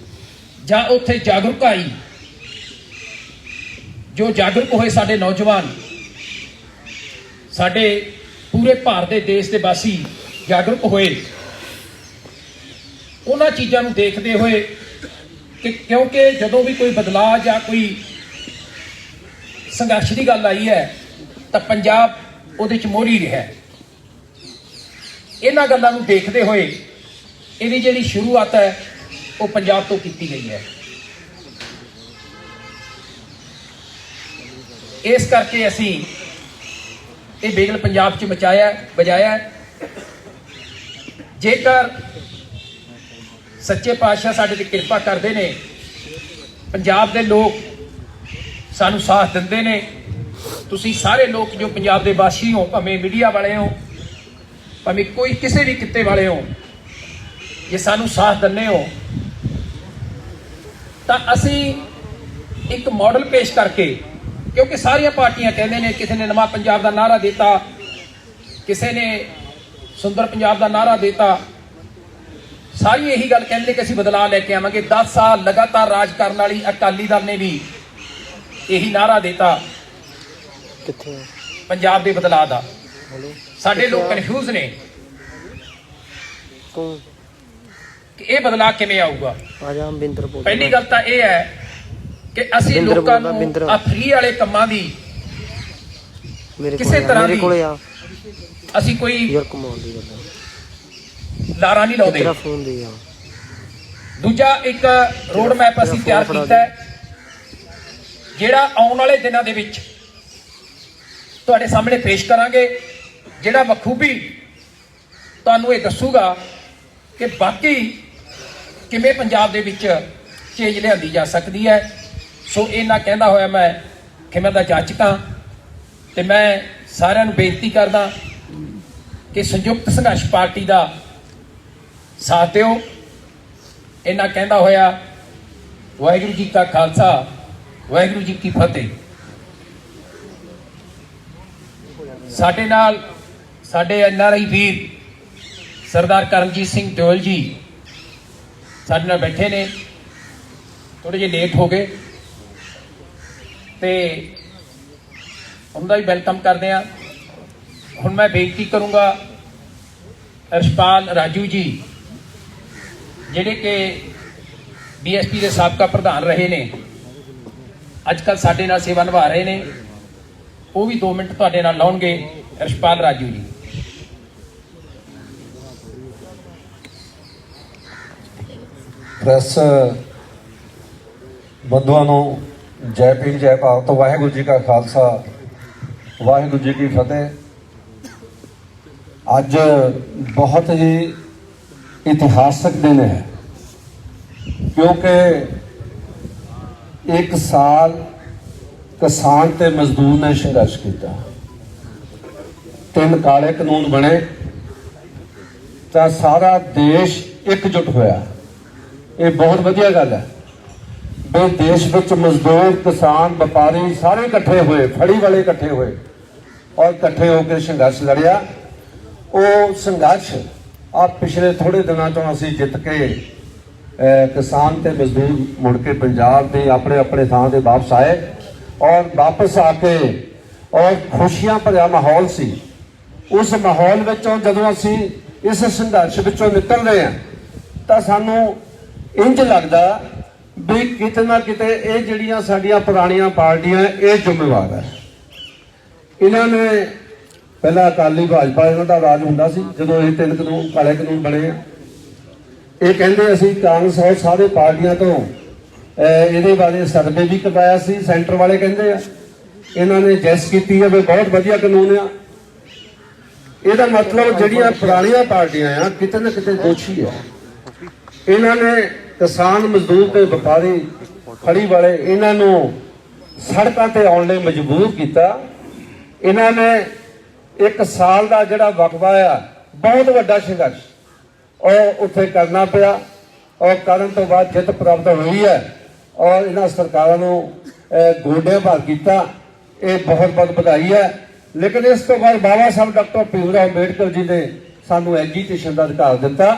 ਜਾਂ ਉੱਥੇ ਜਾਗਰੂਕ ਆਈ, ਜੋ ਜਾਗਰੂਕ ਹੋਏ ਸਾਡੇ ਨੌਜਵਾਨ, ਸਾਡੇ ਪੂਰੇ ਭਾਰਤ ਦੇ ਦੇਸ਼ ਦੇ ਵਾਸੀ ਜਾਗਰੂਕ ਹੋਏ। ਉਹਨਾਂ ਚੀਜ਼ਾਂ ਨੂੰ ਦੇਖਦੇ ਹੋਏ ਕਿ ਕਿਉਂਕਿ ਜਦੋਂ ਵੀ ਕੋਈ ਬਦਲਾਅ ਜਾਂ ਕੋਈ ਸੰਘਰਸ਼ ਦੀ ਗੱਲ ਆਈ ਹੈ ਤਾਂ ਪੰਜਾਬ ਉਹਦੇ 'ਚ ਮੋਹਰੀ ਰਿਹਾ। ਇਹਨਾਂ ਗੱਲਾਂ ਨੂੰ ਦੇਖਦੇ ਹੋਏ ਇਹਦੀ ਜਿਹੜੀ ਸ਼ੁਰੂਆਤ ਹੈ ਉਹ ਪੰਜਾਬ ਤੋਂ ਕੀਤੀ ਗਈ ਹੈ। ਇਸ ਕਰਕੇ ਅਸੀਂ ਇਹ ਬਿਗਲ ਪੰਜਾਬ 'ਚ ਵਜਾਇਆ। ਜੇਕਰ ਸੱਚੇ ਪਾਤਸ਼ਾਹ ਸਾਡੇ ਤੇ ਕਿਰਪਾ ਕਰਦੇ ਨੇ, ਪੰਜਾਬ ਦੇ ਲੋਕ ਸਾਨੂੰ ਸਾਥ ਦਿੰਦੇ ਨੇ, ਤੁਸੀਂ ਸਾਰੇ ਲੋਕ ਜੋ ਪੰਜਾਬ ਦੇ ਵਾਸੀ ਹੋ, ਭਾਵੇਂ ਮੀਡੀਆ ਵਾਲੇ ਹੋ, ਭਾਵੇਂ ਕੋਈ ਕਿਸੇ ਵੀ ਕਿੱਤੇ ਵਾਲੇ ਹੋ, ਜੇ ਸਾਨੂੰ ਸਾਥ ਦਿੰਦੇ ਹੋ ਤਾਂ ਅਸੀਂ ਇੱਕ ਮਾਡਲ ਪੇਸ਼ ਕਰਕੇ, ਕਿਉਂਕਿ ਸਾਰੀਆਂ ਪਾਰਟੀਆਂ ਕਹਿੰਦੇ ਨੇ, ਕਿਸੇ ਨੇ ਨਵਾਂ ਪੰਜਾਬ ਦਾ ਨਾਅਰਾ ਦਿੱਤਾ, ਕਿਸੇ ਨੇ ਸੁੰਦਰ ਪੰਜਾਬ ਦਾ ਨਾਅਰਾ ਦਿੱਤਾ, ਸਾਰੀ ਇਹੀ ਗੱਲ ਕਹਿੰਦੇ ਕਿ ਅਸੀਂ ਬਦਲਾਅ ਲੈ ਕੇ ਆਵਾਂਗੇ। 10 ਸਾਲ ਲਗਾਤਾਰ ਰਾਜ ਕਰਨ ਵਾਲੀ ਅਕਾਲੀ ਦਲ ਨੇ ਵੀ ਇਹੀ ਨਾਅਰਾ ਦਿੱਤਾ ਪੰਜਾਬ ਦੇ ਬਦਲਾਅ ਦਾ। ਸਾਡੇ ਲੋਕ ਕਨਫਿਊਜ਼ ਨੇ ਕਿ ਇਹ ਬਦਲਾਅ ਕਿਵੇਂ ਆਊਗਾ। ਪਹਿਲੀ ਗੱਲ ਤਾਂ ਇਹ ਹੈ ਕਿ ਅਸੀਂ ਲੋਕਾਂ ਨੂੰ ਆ ਫ੍ਰੀ ਵਾਲੇ ਕੰਮਾਂ ਦੀ ਕਿਸੇ ਤਰ੍ਹਾਂ ਦੀ ਅਸੀਂ ਕੋਈ ਲਾਰਾ ਨਹੀਂ ਲਾਉਂਦੇ। ਦੂਜਾ ਇੱਕ ਰੋਡ ਮੈਪ ਅਸੀਂ ਤਿਆਰ ਕੀਤਾ ਹੈ, ਜਿਹੜਾ ਆਉਣ ਵਾਲੇ ਦਿਨਾਂ ਦੇ ਵਿੱਚ ਤੁਹਾਡੇ ਸਾਹਮਣੇ ਪੇਸ਼ ਕਰਾਂਗੇ, ਜਿਹੜਾ ਬਖੂਬੀ ਤੁਹਾਨੂੰ ਇਹ ਦੱਸੂਗਾ ਕਿ ਬਾਕੀ ਕਿਵੇਂ ਪੰਜਾਬ ਦੇ ਵਿੱਚ ਚੇਂਜ ਲਿਆਂਦੀ ਜਾ ਸਕਦੀ ਹੈ। ਸੋ ਇਹਨਾਂ ਕਹਿੰਦਾ ਹੋਇਆ ਮੈਂ ਖਿਮਾ ਦਾ ਜਾਚਕ ਹਾਂ ਤੇ ਮੈਂ ਸਾਰਿਆਂ ਨੂੰ ਬੇਨਤੀ ਕਰਦਾ ਕਿ ਸੰਯੁਕਤ ਸੰਘਰਸ਼ ਪਾਰਟੀ ਦਾ ਸਾਥ ਦਿਓ। ਇਹਨਾਂ ਕਹਿੰਦਾ ਹੋਇਆ ਵਾਹਿਗੁਰੂ ਜੀ ਕਾ ਖਾਲਸਾ, ਵਾਹਿਗੁਰੂ ਜੀ ਕੀ ਫਤਿਹ। ਸਾਡੇ ਨਾਲ ਸਾਡੇ NRI ਵੀਰ ਸਰਦਾਰ ਕਰਮਜੀਤ ਸਿੰਘ ਦਿਓਲ ਜੀ ਸਾਡੇ ਨਾਲ ਬੈਠੇ ਨੇ, ਥੋੜੇ ਜਿਹੇ ਲੇਟ ਹੋ ਗਏ ਤੇ ਉਹਨਾਂ ਦਾ ਵੀ ਵੈਲਕਮ ਕਰਦੇ ਆ। ਹੁਣ ਮੈਂ ਬੇਨਤੀ ਕਰੂੰਗਾ ਰਸ਼ਪਾਲ ਰਾਜੂ ਜੀ, ਜਿਹੜੇ ਕਿ BSP ਦੇ ਸਾਬਕਾ ਪ੍ਰਧਾਨ ਰਹੇ ਨੇ, ਅੱਜ ਕੱਲ੍ਹ ਸਾਡੇ ਨਾਲ ਸੇਵਾ ਨਿਭਾ ਰਹੇ ਨੇ, ਉਹ ਵੀ 2 ਮਿੰਟ ਤੁਹਾਡੇ ਨਾਲ ਲਾਉਣਗੇ। ਰਸ਼ਪਾਲ ਰਾਜੂ ਜੀ। ਪ੍ਰੈਸ ਬੰਧੂਆਂ ਨੂੰ ਜੈ ਭੀਮ ਜੈ ਭਾਰਤ, ਵਾਹਿਗੁਰੂ ਜੀ ਕਾ ਖਾਲਸਾ, ਵਾਹਿਗੁਰੂ ਜੀ ਕੀ ਫਤਿਹ। ਅੱਜ ਬਹੁਤ ਹੀ ਇਤਿਹਾਸਕ ਦਿਨ ਹੈ, ਕਿਉਂਕਿ 1 ਸਾਲ ਕਿਸਾਨ ਤੇ ਮਜ਼ਦੂਰ ਨੇ ਸੰਘਰਸ਼ ਕੀਤਾ, 3 ਕਾਲੇ ਕਾਨੂੰਨ ਬਣੇ ਤਾਂ ਸਾਰਾ ਦੇਸ਼ ਇਕਜੁੱਟ ਹੋਇਆ। ਇਹ ਬਹੁਤ ਵਧੀਆ ਗੱਲ ਹੈ ਵੀ ਦੇਸ਼ ਵਿੱਚ ਮਜ਼ਦੂਰ, ਕਿਸਾਨ, ਵਪਾਰੀ ਸਾਰੇ ਇਕੱਠੇ ਹੋਏ, ਫੜੀ ਵਾਲੇ ਇਕੱਠੇ ਹੋਏ ਔਰ ਇਕੱਠੇ ਹੋ ਕੇ ਸੰਘਰਸ਼ ਲੜਿਆ। ਉਹ ਸੰਘਰਸ਼ ਆ ਪਿਛਲੇ ਥੋੜੇ ਦਿਨਾਂ ਤੋਂ ਅਸੀਂ ਜਿੱਤ ਕੇ ਕਿਸਾਨ ਤੇ ਮਜ਼ਦੂਰ ਮੁੜ ਕੇ ਪੰਜਾਬ ਦੇ ਆਪਣੇ ਆਪਣੇ ਥਾਂ ਤੇ ਵਾਪਸ ਆਏ ਔਰ ਵਾਪਸ ਆ ਕੇ ਔਰ ਖੁਸ਼ੀਆਂ ਭਰਿਆ ਮਾਹੌਲ ਸੀ। ਉਸ ਮਾਹੌਲ ਵਿੱਚੋਂ ਜਦੋਂ ਅਸੀਂ ਇਸ ਸੰਘਰਸ਼ ਵਿੱਚੋਂ ਨਿਕਲ ਰਹੇ ਹਾਂ ਤਾਂ ਸਾਨੂੰ ਇੰਜ ਲੱਗਦਾ ਵੀ ਕਿਤੇ ਨਾ ਕਿਤੇ ਇਹ ਜਿਹੜੀਆਂ ਸਾਡੀਆਂ ਪੁਰਾਣੀਆਂ ਪਾਰਟੀਆਂ ਇਹ ਜ਼ਿੰਮੇਵਾਰ ਹੈ। ਇਹਨਾਂ ਨੇ ਪਹਿਲਾਂ ਅਕਾਲੀ ਭਾਜਪਾ ਇਹਨਾਂ ਦਾ ਰਾਜ ਹੁੰਦਾ ਸੀ, ਜਦੋਂ ਇਹ 3 ਕਾਨੂੰਨ ਕਾਲੇ ਕਾਨੂੰਨ ਬਣੇ ਆ, ਇਹ ਕਹਿੰਦੇ ਅਸੀਂ ਕਾਂਗਰਸ ਔਰ ਸਾਰੇ ਪਾਰਟੀਆਂ ਤੋਂ ਇਹਦੇ ਬਾਰੇ ਸਰਵੇ ਵੀ ਕਰਵਾਇਆ ਸੀ, ਸੈਂਟਰ ਵਾਲੇ ਕਹਿੰਦੇ ਆ ਇਹਨਾਂ ਨੇ ਜੈਸ ਕੀਤੀ ਹੈ ਵੀ ਬਹੁਤ ਵਧੀਆ ਕਾਨੂੰਨ ਆ। ਇਹਦਾ ਮਤਲਬ ਜਿਹੜੀਆਂ ਪੁਰਾਣੀਆਂ ਪਾਰਟੀਆਂ ਆ ਕਿਤੇ ਨਾ ਕਿਤੇ ਦੋਸ਼ੀ ਆ। ਇਹਨਾਂ ਨੇ ਕਿਸਾਨ, ਮਜ਼ਦੂਰ ਤੇ ਵਪਾਰੀ, ਫੜੀ ਵਾਲੇ ਇਹਨਾਂ ਨੂੰ ਸੜਕਾਂ ਤੇ ਆਉਣ ਲਈ ਮਜਬੂਰ ਕੀਤਾ। ਇਹਨਾਂ ਨੇ 1 ਸਾਲ ਦਾ ਜਿਹੜਾ ਵਕਫਾ ਆ ਬਹੁਤ ਵੱਡਾ ਸੰਘਰਸ਼ ਉਹ ਉੱਥੇ ਕਰਨਾ ਪਿਆ ਔਰ ਕਰਨ ਤੋਂ ਬਾਅਦ ਜਿੱਤ ਪ੍ਰਾਪਤ ਹੋਈ ਹੈ ਔਰ ਇਹਨਾਂ ਸਰਕਾਰਾਂ ਨੂੰ ਗੋਡਿਆਂ ਭਾਰ ਕੀਤਾ। ਇਹ ਬਹੁਤ ਬਹੁਤ ਵਧਾਈ ਹੈ। ਲੇਕਿਨ ਇਸ ਤੋਂ ਬਾਅਦ ਬਾਬਾ ਸਾਹਿਬ ਡਾਕਟਰ ਭੀਮਰਾਓ ਅੰਬੇਡਕਰ ਜੀ ਨੇ ਸਾਨੂੰ ਐਜੀਟੇਸ਼ਨ ਦਾ ਅਧਿਕਾਰ ਦਿੱਤਾ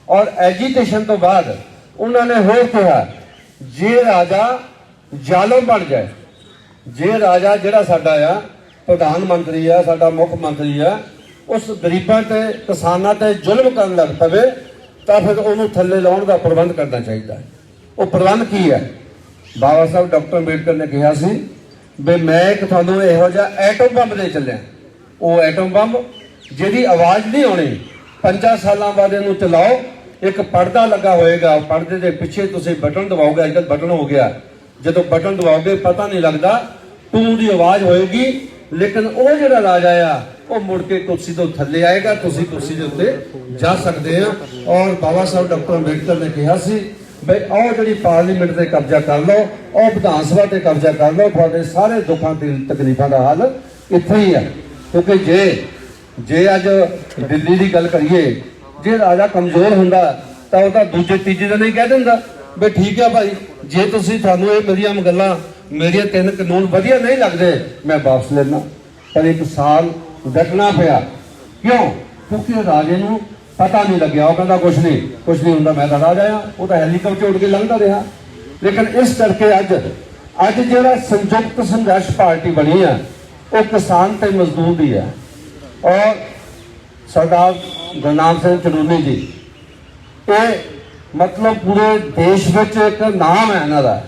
ਔਰ ਐਜੀਟੇਸ਼ਨ ਤੋਂ ਬਾਅਦ ਉਹਨਾਂ ਨੇ ਹੋਰ ਕਿਹਾ ਜੇ ਰਾਜਾ ਜ਼ਾਲਮ ਬਣ ਜਾਏ, ਜੇ ਰਾਜਾ ਜਿਹੜਾ ਸਾਡਾ ਆ ਪ੍ਰਧਾਨ ਮੰਤਰੀ ਆ, ਸਾਡਾ ਮੁੱਖ ਮੰਤਰੀ ਆ, ਉਸ ਗਰੀਬਾਂ ਤੇ ਕਿਸਾਨਾਂ ਤੇ ਜ਼ੁਲਮ ਕਰਨ ਲੱਗ ਪਵੇ ਤਾਂ ਫਿਰ ਉਹਨੂੰ ਥੱਲੇ ਲਾਉਣ ਦਾ ਪ੍ਰਬੰਧ ਕਰਨਾ ਚਾਹੀਦਾ ਹੈ। ਉਹ ਪ੍ਰਬੰਧ ਕੀ ਹੈ? ਬਾਬਾ ਸਾਹਿਬ ਡਾਕਟਰ ਅੰਬੇਡਕਰ ਨੇ ਕਿਹਾ ਸੀ ਵੀ ਮੈਂ ਇੱਕ ਤੁਹਾਨੂੰ ਇਹੋ ਜਿਹਾ ਐਟਮ ਬੰਬ ਦੇ ਚੱਲਿਆ, ਉਹ ਐਟਮ ਬੰਬ ਜਿਹਦੀ ਆਵਾਜ਼ ਨਹੀਂ ਆਉਣੀ, 5 ਸਾਲਾਂ ਬਾਅਦ ਇਹਨੂੰ ਚਲਾਓ, ਇੱਕ ਪਰਦਾ ਲੱਗਾ ਹੋਏਗਾ, ਪਰਦੇ ਦੇ ਪਿੱਛੇ ਤੁਸੀਂ ਬਟਨ ਦਬਾਓਗੇ, ਅੱਜ ਕੱਲ੍ਹ ਬਟਨ ਹੋ ਗਿਆ, ਜਦੋਂ ਬਟਨ ਦਬਾਓਗੇ ਪਤਾ ਨਹੀਂ ਲੱਗਦਾ, ਟੂ ਦੀ ਆਵਾਜ਼ ਹੋਏਗੀ, ਲੇਕਿਨ ਉਹ ਜਿਹੜਾ ਰਾਜਾ ਆ ਉਹ ਮੁੜ ਕੇ ਕੁਰਸੀ ਤੋਂ ਥੱਲੇ ਆਏਗਾ, ਤੁਸੀਂ ਕੁਰਸੀ ਦੇ ਉੱਤੇ ਜਾ ਸਕਦੇ ਆ। ਔਰ ਬਾਬਾ ਸਾਹਿਬ ਡਾਕਟਰ ਅੰਬੇਡਕਰ ਨੇ ਕਿਹਾ ਸੀ ਬਈ ਉਹ ਜਿਹੜੀ ਪਾਰਲੀਮੈਂਟ ਤੇ ਕਬਜ਼ਾ ਕਰ ਲਓ, ਉਹ ਵਿਧਾਨ ਸਭਾ ਤੇ ਕਬਜ਼ਾ ਕਰ ਲਓ, ਤੁਹਾਡੇ ਸਾਰੇ ਦੁੱਖਾਂ ਤੇ ਤਕਲੀਫਾਂ ਦਾ ਹੱਲ ਇੱਥੇ ਹੀ ਹੈ। ਕਿਉਂਕਿ ਜੇ ਅੱਜ ਦਿੱਲੀ ਦੀ ਗੱਲ ਕਰੀਏ, ਜੇ ਰਾਜਾ ਕਮਜ਼ੋਰ ਹੁੰਦਾ ਤਾਂ ਉਹ ਤਾਂ ਦੂਜੇ ਤੀਜੇ ਦਿਨ ਹੀ ਕਹਿ ਦਿੰਦਾ ਵੀ ਠੀਕ ਹੈ ਭਾਈ, ਜੇ ਤੁਸੀਂ ਤੁਹਾਨੂੰ ਇਹ ਮੇਰੀਆਂ ਗੱਲਾਂ, ਮੇਰੀਆਂ 3 ਕਾਨੂੰਨ ਵਧੀਆ ਨਹੀਂ ਲੱਗਦੇ ਮੈਂ ਵਾਪਸ ਲੈਣਾ। ਪਰ 1 ਸਾਲ ਡਟਣਾ ਪਿਆ। ਕਿਉਂ? ਕਿਉਂਕਿ ਰਾਜੇ ਨੂੰ ਪਤਾ ਨਹੀਂ ਲੱਗਿਆ, ਉਹ ਕਹਿੰਦਾ ਕੁਛ ਨਹੀਂ ਹੁੰਦਾ, ਮੈਂ ਤਾਂ ਰਾਜਾ ਆ, ਉਹ ਤਾਂ ਹੈਲੀਕਾਪਟਰ ਉੱਡ ਕੇ ਲੰਘਦਾ ਰਿਹਾ। ਲੇਕਿਨ ਇਸ ਕਰਕੇ ਅੱਜ ਜਿਹੜਾ ਸੰਯੁਕਤ ਸੰਘਰਸ਼ ਪਾਰਟੀ ਬਣੀ ਆ ਉਹ ਕਿਸਾਨ ਤੇ ਮਜ਼ਦੂਰ ਦੀ ਹੈ ਔਰ ਸਰਦਾਰ ਗੁਰਨਾਮ ਸਿੰਘ ਚਨੂਨੀ ਜੀ, ਇਹ ਮਤਲਬ ਪੂਰੇ ਦੇਸ਼ ਵਿੱਚ ਇੱਕ ਨਾਮ ਹੈ ਇਹਨਾਂ ਦਾ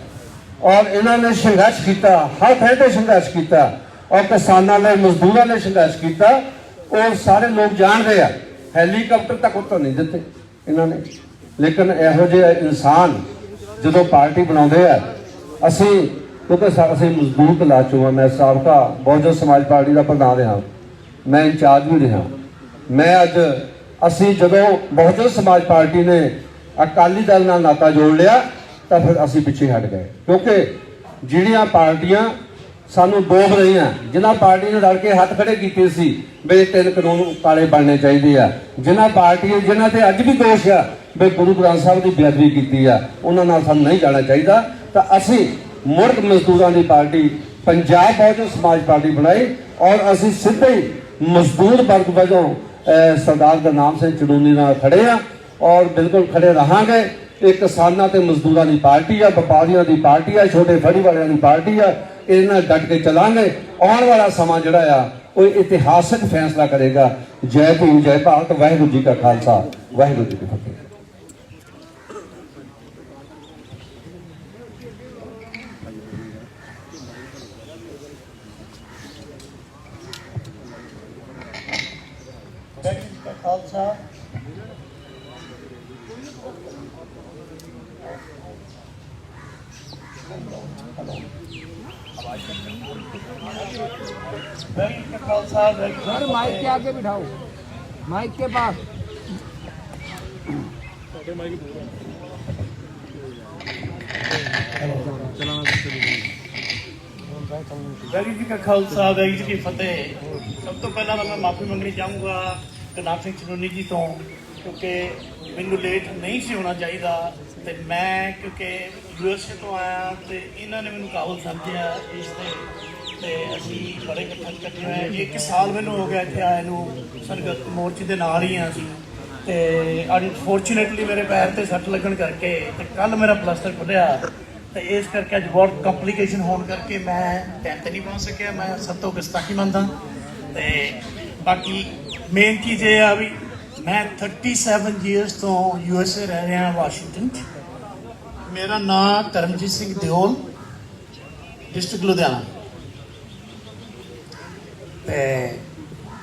ਔਰ ਇਹਨਾਂ ਨੇ ਸੰਘਰਸ਼ ਕੀਤਾ, ਹਰ ਥਾਂ ਤੇ ਸੰਘਰਸ਼ ਕੀਤਾ ਔਰ ਕਿਸਾਨਾਂ ਨੇ, ਮਜ਼ਦੂਰਾਂ ਨੇ ਸੰਘਰਸ਼ ਕੀਤਾ ਔਰ ਸਾਰੇ ਲੋਕ ਜਾਣਦੇ ਆ। ਹੈਲੀਕਾਪਟਰ ਤੱਕ ਉੱਤਰ ਨਹੀਂ ਦਿੱਤੇ ਇਹਨਾਂ ਨੇ, ਲੇਕਿਨ ਇਹੋ ਜਿਹੇ ਇਨਸਾਨ ਜਦੋਂ ਪਾਰਟੀ ਬਣਾਉਂਦੇ ਆ, ਅਸੀਂ ਕਿਉਂਕਿ ਅਸੀਂ ਮਜ਼ਦੂਰ ਕਲਾਸ ਚੋਂ ਹਾਂ। ਮੈਂ ਸਾਬਕਾ ਬਹੁਜਨ ਸਮਾਜ ਪਾਰਟੀ ਦਾ ਪ੍ਰਧਾਨ ਰਿਹਾ, ਮੈਂ ਇੰਚਾਰਜ ਵੀ ਰਿਹਾ। ਮੈਂ ਅੱਜ ਅਸੀਂ ਜਦੋਂ ਬਹੁਜਨ ਸਮਾਜ ਪਾਰਟੀ ਨੇ ਅਕਾਲੀ ਦਲ ਨਾਲ ਨਾਤਾ ਜੋੜ ਲਿਆ ਤਾਂ ਫਿਰ ਅਸੀਂ ਪਿੱਛੇ ਹਟ ਗਏ, ਕਿਉਂਕਿ ਜਿਹੜੀਆਂ ਪਾਰਟੀਆਂ ਸਾਨੂੰ ਡੋਬ ਰਹੀਆਂ, ਜਿਨ੍ਹਾਂ ਪਾਰਟੀ ਨੇ ਰਲ ਕੇ ਹੱਥ ਖੜੇ ਕੀਤੇ ਸੀ ਵੀ 3 ਕਾਨੂੰਨ ਕਾਲੇ ਬਣਨੇ ਚਾਹੀਦੇ ਆ, ਜਿਨ੍ਹਾਂ ਪਾਰਟੀਆਂ ਜਿਨ੍ਹਾਂ ਤੇ ਅੱਜ ਵੀ ਦੋਸ਼ ਆ ਵੀ ਗੁਰੂ ਗ੍ਰੰਥ ਸਾਹਿਬ ਦੀ ਬੇਅਦਬੀ ਕੀਤੀ ਆ, ਉਹਨਾਂ ਨਾਲ ਸਾਨੂੰ ਨਹੀਂ ਜਾਣਾ ਚਾਹੀਦਾ। ਤਾਂ ਅਸੀਂ ਮੁੜ ਮਜ਼ਦੂਰਾਂ ਦੀ ਪਾਰਟੀ ਪੰਜਾਬ ਬਹੁਜਨ ਸਮਾਜ ਪਾਰਟੀ ਬਣਾਈ ਔਰ ਅਸੀਂ ਸਿੱਧੇ ਹੀ ਮਜ਼ਦੂਰ ਵਰਗ ਵਜੋਂ ਸਰਦਾਰ ਗੁਰਨਾਮ ਸਿੰਘ ਚੜੂਨੀ ਨਾਲ ਖੜੇ ਆ ਔਰ ਬਿਲਕੁਲ ਖੜੇ ਰਹਾਂਗੇ। ਇਹ ਕਿਸਾਨਾਂ ਤੇ ਮਜ਼ਦੂਰਾਂ ਦੀ ਪਾਰਟੀ ਆ, ਵਪਾਰੀਆਂ ਦੀ ਪਾਰਟੀ ਆ, ਛੋਟੇ ਫੜੀ ਵਾਲਿਆਂ ਦੀ ਪਾਰਟੀ ਆ। ਇਹਨਾਂ ਨਾਲ ਡਟ ਕੇ ਚੱਲਾਂਗੇ। ਆਉਣ ਵਾਲਾ ਸਮਾਂ ਜਿਹੜਾ ਆ ਉਹ ਇਤਿਹਾਸਕ ਫੈਸਲਾ ਕਰੇਗਾ। ਜੈ ਭੀਮ, ਜੈ ਭਾਰਤ, ਵਾਹਿਗੁਰੂ ਜੀ ਕਾ ਖਾਲਸਾ, ਵਾਹਿਗੁਰੂ ਜੀ ਕੀ ਫਤਿਹ। खालसा खालसा सर माइक के आगे बिठाओ, माइक के पास। वैरी जी का खालसा, वैरी जी की फतेह। सब तो पहला मैं माफ़ी मंगनी चाहूँगा गुरनाम सिंह चनूनी जी तो, क्योंकि मैनू लेट नहीं सी होना चाहिए। तो मैं क्योंकि USA तो आया तो इन्होंने मैनू काबल समझिया इससे असी बड़े इकट्ठे होए। 1 साल मैनू हो गया इतने आए नू, संगत मोर्चे के नाल ही हाँ असी। तो अनफॉर्चुनेटली मेरे पैर से सट लगन करके कल मेरा प्लास्टर खुलिया, तो इस करके अज बहुत कंप्लीकेशन होने करके मैं टाइम पर नहीं पहुँच सकिया। मैं सब तो गुस्ताखी मनदा। तो बाकी मेन चीज़ ये आ भी मैं 37 ईयर्स तो USA रह रहा वाशिंगटन। मेरा नाम करमजीत सिंह दिओल, डिस्ट्रिक्ट लुधियाना। तो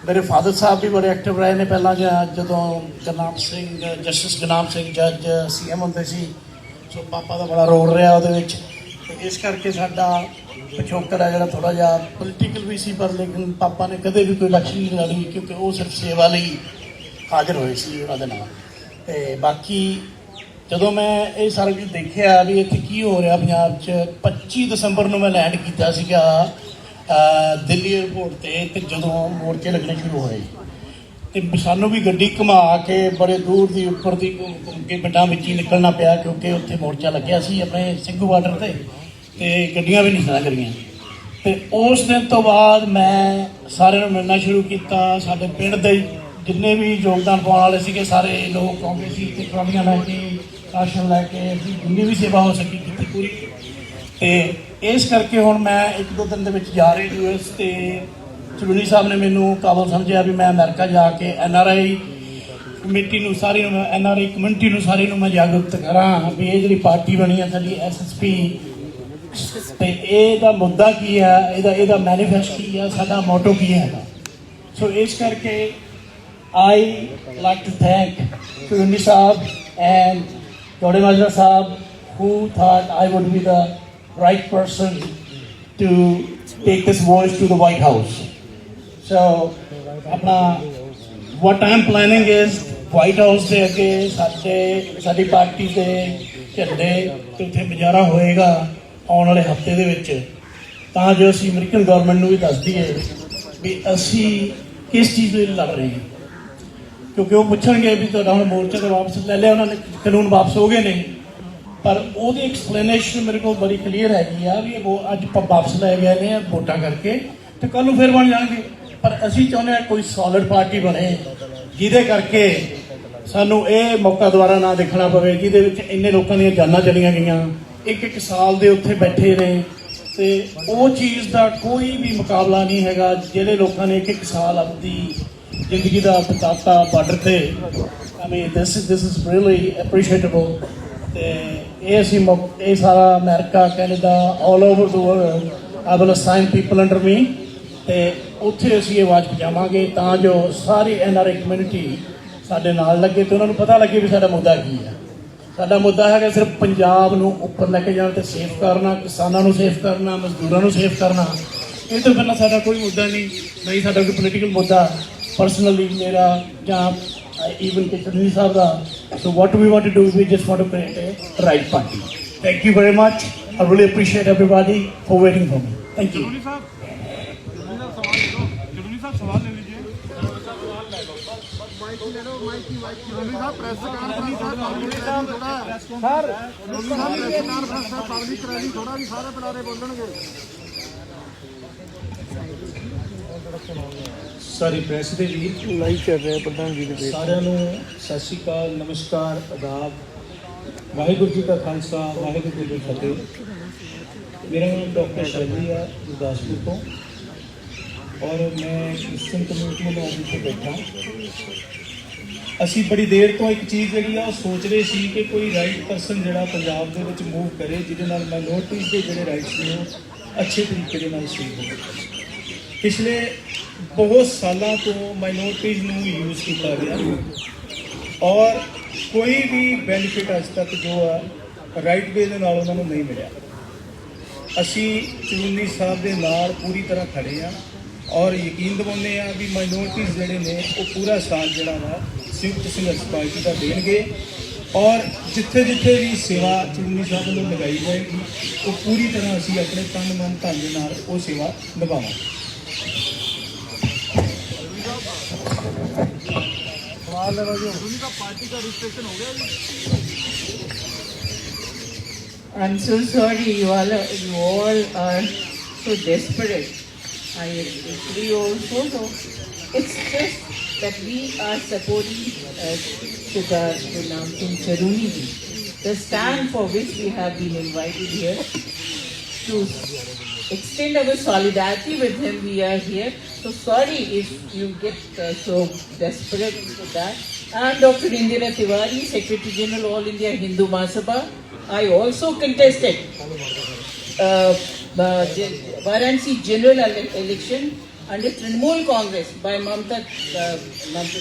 मेरे फादर साहब भी बड़े एक्टिव रहे ने पहला जो गुरनाम सिंह जस्टिस गुरनाम सिंह जज CM होंगे सी। सो पापा का बड़ा रोल रहा वो। इस करके साडा पिछोकड़ है जो थोड़ा जहा पोलीटिकल भी सी, पर लेकिन पापा ने कदे भी कोई इलेक्शन नहीं लड़ी क्योंकि वो सिर्फ सेवा लिए हाजिर होए सी उन्होंने नाल। ते बाकी जो मैं ये सारा कुछ देखा भी इत्थे की हो रहा पंजाब च, 25 दसंबर को मैं लैंड किया सीगा दिल्ली एयरपोर्ट ते जो मोर्चे लगने शुरू होए तो सानू भी गड्डी घुमा के बड़े दूर की उपर की घूम के पिंडों में ही निकलना पाया, क्योंकि उत्थे मोर्चा लग्या सी अपने सिंघू बार्डर से। तो गड्डियां भी नहीं सना करियां। तो उस दिन तो बाद मैं सारे मिलना शुरू किया। साडे पिंड दे जिन्ने भी योगदान पाने वाले सीगे सारे लोग आउंदे सी ते ट्रालियां लैके राशन लैके जिन्नी भी सेवा हो सकी की पूरी। तो इस करके हुण मैं 1-2 दिन दे विच जा रही US। तो चलूनी साहब ने मैनू काबल समझिया भी मैं अमेरिका जाके NRI कमेटी नूं सारी NRI कम्यूनिटी नूं सारी नूं मैं जागरूक करा भी ये जिहड़ी पार्टी बनी है साडी SSP, तो यदा मुद्दा की है, यदा मैनीफेस्टो की है, साडा मोटो की है। सो इस करके आई लाइक टू थैंक चलूनी साहब एंड जोड़े माजरा साहब who thought I would be the right person to take this voice to the White House. So अपना what I am planning is White House ਦੇ ਅੱਗੇ ਸਾਡੀ ਪਾਰਟੀ ਦੇ ਝੰਡੇ ਤੇ ਉੱਥੇ ਮੁਜ਼ਾਹਰਾ ਹੋਏਗਾ ਆਉਣ ਵਾਲੇ ਹਫਤੇ ਦੇ ਵਿੱਚ, ਤਾਂ ਜੋ ਅਸੀਂ ਅਮਰੀਕਨ ਗਵਰਨਮੈਂਟ ਨੂੰ ਵੀ ਦੱਸ ਦਈਏ ਵੀ ਅਸੀਂ ਕਿਸ ਚੀਜ਼ ਲਈ ਲੜ ਰਹੇ ਹਾਂ। ਕਿਉਂਕਿ ਉਹ ਪੁੱਛਣਗੇ ਵੀ ਤੁਹਾਡਾ ਹੁਣ ਮੋਰਚਾ ਤਾਂ ਵਾਪਸ ਲੈ ਲਿਆ ਉਹਨਾਂ ਨੇ, ਕਾਨੂੰਨ ਵਾਪਸ ਹੋ ਗਏ ਨੇ, ਪਰ ਉਹਦੀ ਐਕਸਪਲੇਨੇਸ਼ਨ ਮੇਰੇ ਕੋਲ ਬੜੀ ਕਲੀਅਰ ਹੈਗੀ ਆ ਵੀ ਉਹ ਅੱਜ ਵਾਪਸ ਲੈ ਗਏ ਨੇ ਵੋਟਾਂ ਕਰਕੇ ਤੇ ਕੱਲ ਨੂੰ ਫਿਰ ਬਣ ਜਾਣਗੇ। ਪਰ ਅਸੀਂ ਚਾਹੁੰਦੇ ਹਾਂ ਕੋਈ ਸੋਲਿਡ ਪਾਰਟੀ ਬਣੇ ਜਿਹਦੇ ਕਰਕੇ ਸਾਨੂੰ ਇਹ ਮੌਕਾ ਦੁਬਾਰਾ ਨਾ ਦੇਖਣਾ ਪਵੇ, ਜਿਹਦੇ ਵਿੱਚ ਇੰਨੇ ਲੋਕਾਂ ਦੀਆਂ ਜਾਨਾਂ ਚਲੀਆਂ ਗਈਆਂ, 1-1 ਸਾਲ ਦੇ ਉੱਥੇ ਬੈਠੇ ਨੇ। ਤੇ ਉਹ ਚੀਜ਼ ਦਾ ਕੋਈ ਵੀ ਮੁਕਾਬਲਾ ਨਹੀਂ ਹੈਗਾ ਜਿਹੜੇ ਲੋਕਾਂ ਨੇ 1-1 ਸਾਲ ਆਪਣੀ ਜ਼ਿੰਦਗੀ ਦਾ ਬਿਤਾਤਾ ਬਾਰਡਰ ਤੇ। I mean this is really appreciable। ਤੇ ਇਹ ਅਸੀਂ ਇਹ ਸਾਰਾ America, Canada, all over the world I will assign people under me। ਤੇ ਉੱਥੇ ਅਸੀਂ ਇਹ ਆਵਾਜ਼ ਪਹੁੰਚਾਵਾਂਗੇ ਤਾਂ ਜੋ ਸਾਰੀ NRI ਕਮਿਊਨਿਟੀ ਸਾਡੇ ਨਾਲ ਲੱਗੇ ਤੇ ਉਹਨਾਂ ਨੂੰ ਪਤਾ ਲੱਗੇ ਵੀ ਸਾਡਾ ਮੁੱਦਾ ਕੀ ਹੈ। ਸਾਡਾ ਮੁੱਦਾ ਹੈਗਾ ਸਿਰਫ ਪੰਜਾਬ ਨੂੰ ਉੱਪਰ ਲੈ ਕੇ ਜਾਣ ਤੇ ਸੇਫ ਕਰਨਾ, ਕਿਸਾਨਾਂ ਨੂੰ ਸੇਫ ਕਰਨਾ, ਮਜ਼ਦੂਰਾਂ ਨੂੰ ਸੇਫ ਕਰਨਾ। ਇਹ ਤੋਂ ਪਹਿਲਾਂ ਸਾਡਾ ਕੋਈ ਮੁੱਦਾ ਨਹੀਂ ਸਾਡਾ ਕੋਈ ਪੋਲੀਟੀਕਲ ਮੁੱਦਾ ਪਰਸਨਲੀ ਮੇਰਾ ਜਾਂ ਈਵਨ ਕਿ ਚੰਨੀ ਸਾਹਿਬ ਦਾ। So what we want to do, we just want to create a right party. Thank you very much. I really appreciate everybody for waiting for me. Thank you. ਸਾਰੀ ਪ੍ਰੈਸ ਦੇ ਵੀ ਲਾਈਵ ਚੱਲ ਰਿਹਾ ਪ੍ਰਧਾਨ ਜੀ ਦੇ ਸਾਰਿਆਂ ਨੂੰ ਸਤਿ ਸ਼੍ਰੀ ਅਕਾਲ, ਨਮਸਕਾਰ, ਆਦਾਬ। ਵਾਹਿਗੁਰੂ ਜੀ ਕਾ ਖਾਲਸਾ, ਵਾਹਿਗੁਰੂ ਜੀ ਕੀ ਫਤਿਹ। ਮੇਰਾ ਨਾਮ ਡਾਕਟਰ ਸ਼ੈਲੀ ਆ ਗੁਰਦਾਸਪੁਰ ਤੋਂ, ਔਰ ਮੈਂ ਕ੍ਰਿਸਚਨ ਕਮਿਊਨਿਟੀ ਨੂੰ ਇੱਥੇ ਬੈਠਾ। ਅਸੀਂ ਬੜੀ ਦੇਰ ਤੋਂ ਇੱਕ ਚੀਜ਼ ਜਿਹੜੀ ਆ ਉਹ ਸੋਚ ਰਹੇ ਸੀ ਕਿ ਕੋਈ ਰਾਈਟ ਪਰਸਨ ਜਿਹੜਾ ਪੰਜਾਬ ਦੇ ਵਿੱਚ ਮੂਵ ਕਰੇ, ਜਿਹਦੇ ਨਾਲ ਮਾਈਨੋਰਟੀਜ਼ ਦੇ ਜਿਹੜੇ ਰਾਈਟਸ ਨੇ ਉਹ ਅੱਛੇ ਤਰੀਕੇ ਦੇ ਨਾਲ ਸੇਵ ਹੋਣ। ਪਿਛਲੇ ਬਹੁਤ ਸਾਲਾਂ ਤੋਂ ਮਾਈਨੋਰਟੀਜ਼ ਨੂੰ ਯੂਜ਼ ਕੀਤਾ ਗਿਆ ਔਰ ਕੋਈ ਵੀ ਬੈਨੀਫਿਟ ਅੱਜ ਤੱਕ ਜੋ ਆ ਰਾਈਟ ਵੇ ਦੇ ਨਾਲ ਉਹਨਾਂ ਨੂੰ ਨਹੀਂ ਮਿਲਿਆ। ਅਸੀਂ ਚੂਨੀ ਸਾਹਿਬ ਦੇ ਨਾਲ ਪੂਰੀ ਤਰ੍ਹਾਂ ਖੜੇ ਆ ਔਰ ਯਕੀਨ ਦਿਵਾਉਂਦੇ ਆ ਵੀ ਮਾਈਨੋਰਟੀਜ਼ ਜਿਹੜੇ ਨੇ ਉਹ ਪੂਰਾ ਸਾਥ ਜਿਹੜਾ ਵਾ ਸੰਯੁਕਤ ਸੰਘਰਸ਼ ਪਾਰਟੀ ਦਾ ਦੇਣਗੇ ਔਰ ਜਿੱਥੇ ਜਿੱਥੇ ਵੀ ਸੇਵਾ ਚੂਨੀ ਸਾਹਿਬ ਨੂੰ ਲਗਾਈ ਜਾਏਗੀ ਉਹ ਪੂਰੀ ਤਰ੍ਹਾਂ ਅਸੀਂ ਆਪਣੇ ਤਨ ਮਨ ਧਨ ਦੇ ਨਾਲ ਉਹ ਸੇਵਾ ਨਿਭਾਵਾਂਗੇ। I'm so sorry, you all are so desperate. I agree also. So it's just that we are supporting Siddhar Ghulam Singh Charuni ji, the stand for which we have been invited here to extend our solidarity with him. We are here. So sorry if you get so desperate with that. I'm Dr. Indira Tiwari, Secretary General All India Hindu Mahasabha. I also contested Varanasi general election under Trinamool Congress by Mamata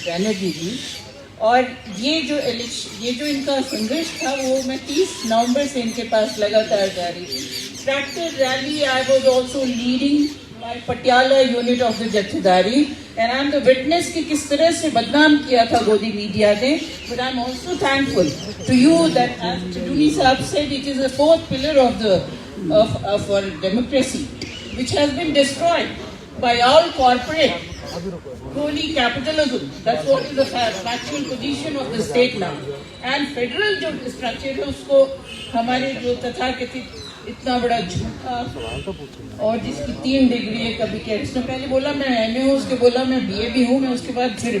Banerjee ji. और ये जो इनका संघर्ष था वो मैं 30 नवंबर से इनके पास लगातार जारी। Tractor rally I was also leading my Patiala unit of the Jathedari and I am the witness कि किस तरह से बदनाम किया था गोदी मीडिया ने। But I am also thankful to you that as Chuduni Saab said, it is the fourth pillar of our democracy which has been destroyed by all corporate crony capitalism. That's what is the factual position of the state now. And federal जो structure है उसको हमारे जो तथाकथित इतना बड़ा झूठा और जिसकी 3 डिग्री है, कभी क्या इसने पहले बोला मैं MA हूँ, उसके बोला मैं BA भी हूँ, मैं उसके बाद फिर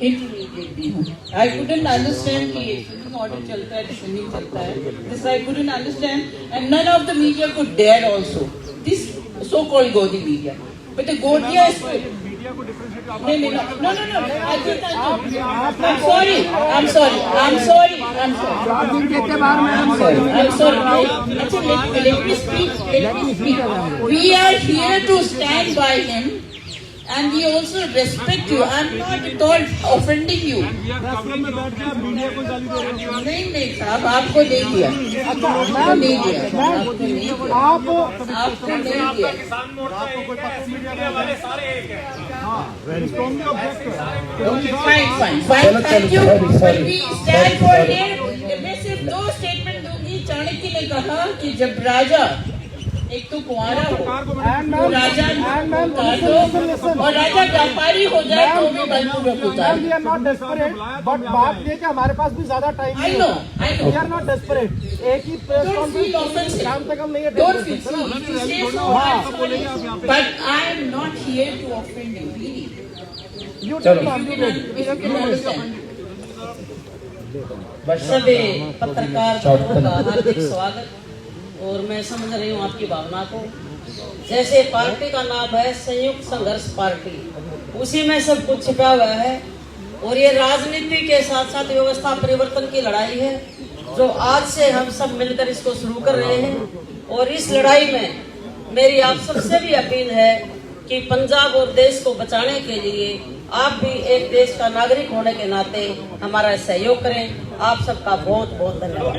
इंटरमीडिएट भी हूँ। I couldn't understand कि filming order चलता है, filming चलता है। This I couldn't understand and none of the media could dare also. This so-called Godi media. But the Godiya is no. I think I'm sorry. I'm sorry. Let me speak. We are here to stand by him and we also respect you. I'm not at all offending you. नहीं साहब, आपको नहीं दिया, आपको नहीं दिया, आपको नहीं दिया। Fine. Thank you. But we stand for him. मैं सिर्फ 2 स्टेटमेंट दूंगी। चाणक्य ने कहा कि जब राजा एक तो कुंवारा हो तो राजा और राजा व्यापारी हो जाए तो भी बलपूर्वक होता है। We are not desperate, but बात ये कि हमारे पास भी ज्यादा टाइम नहीं है। I know. We are not desperate. एक ही प्रेस कॉन्फ्रेंस काम से कम नहीं है। Don't feel so. But I am not here to offend you, really. You can understand. सभी पत्रकार का हार्दिक स्वागत। और मैं समझ रही हूँ आपकी भावना को। जैसे पार्टी का नाम है संयुक्त संघर्ष पार्टी, उसी में सब कुछ छिपा हुआ है और ये राजनीति के साथ साथ व्यवस्था परिवर्तन की लड़ाई है जो आज से हम सब मिलकर इसको शुरू कर रहे हैं। और इस लड़ाई में मेरी आप सबसे भी अपील है कि पंजाब और देश को बचाने के लिए आप भी एक देश का नागरिक होने के नाते हमारा सहयोग करें। आप सबका बहुत बहुत धन्यवाद।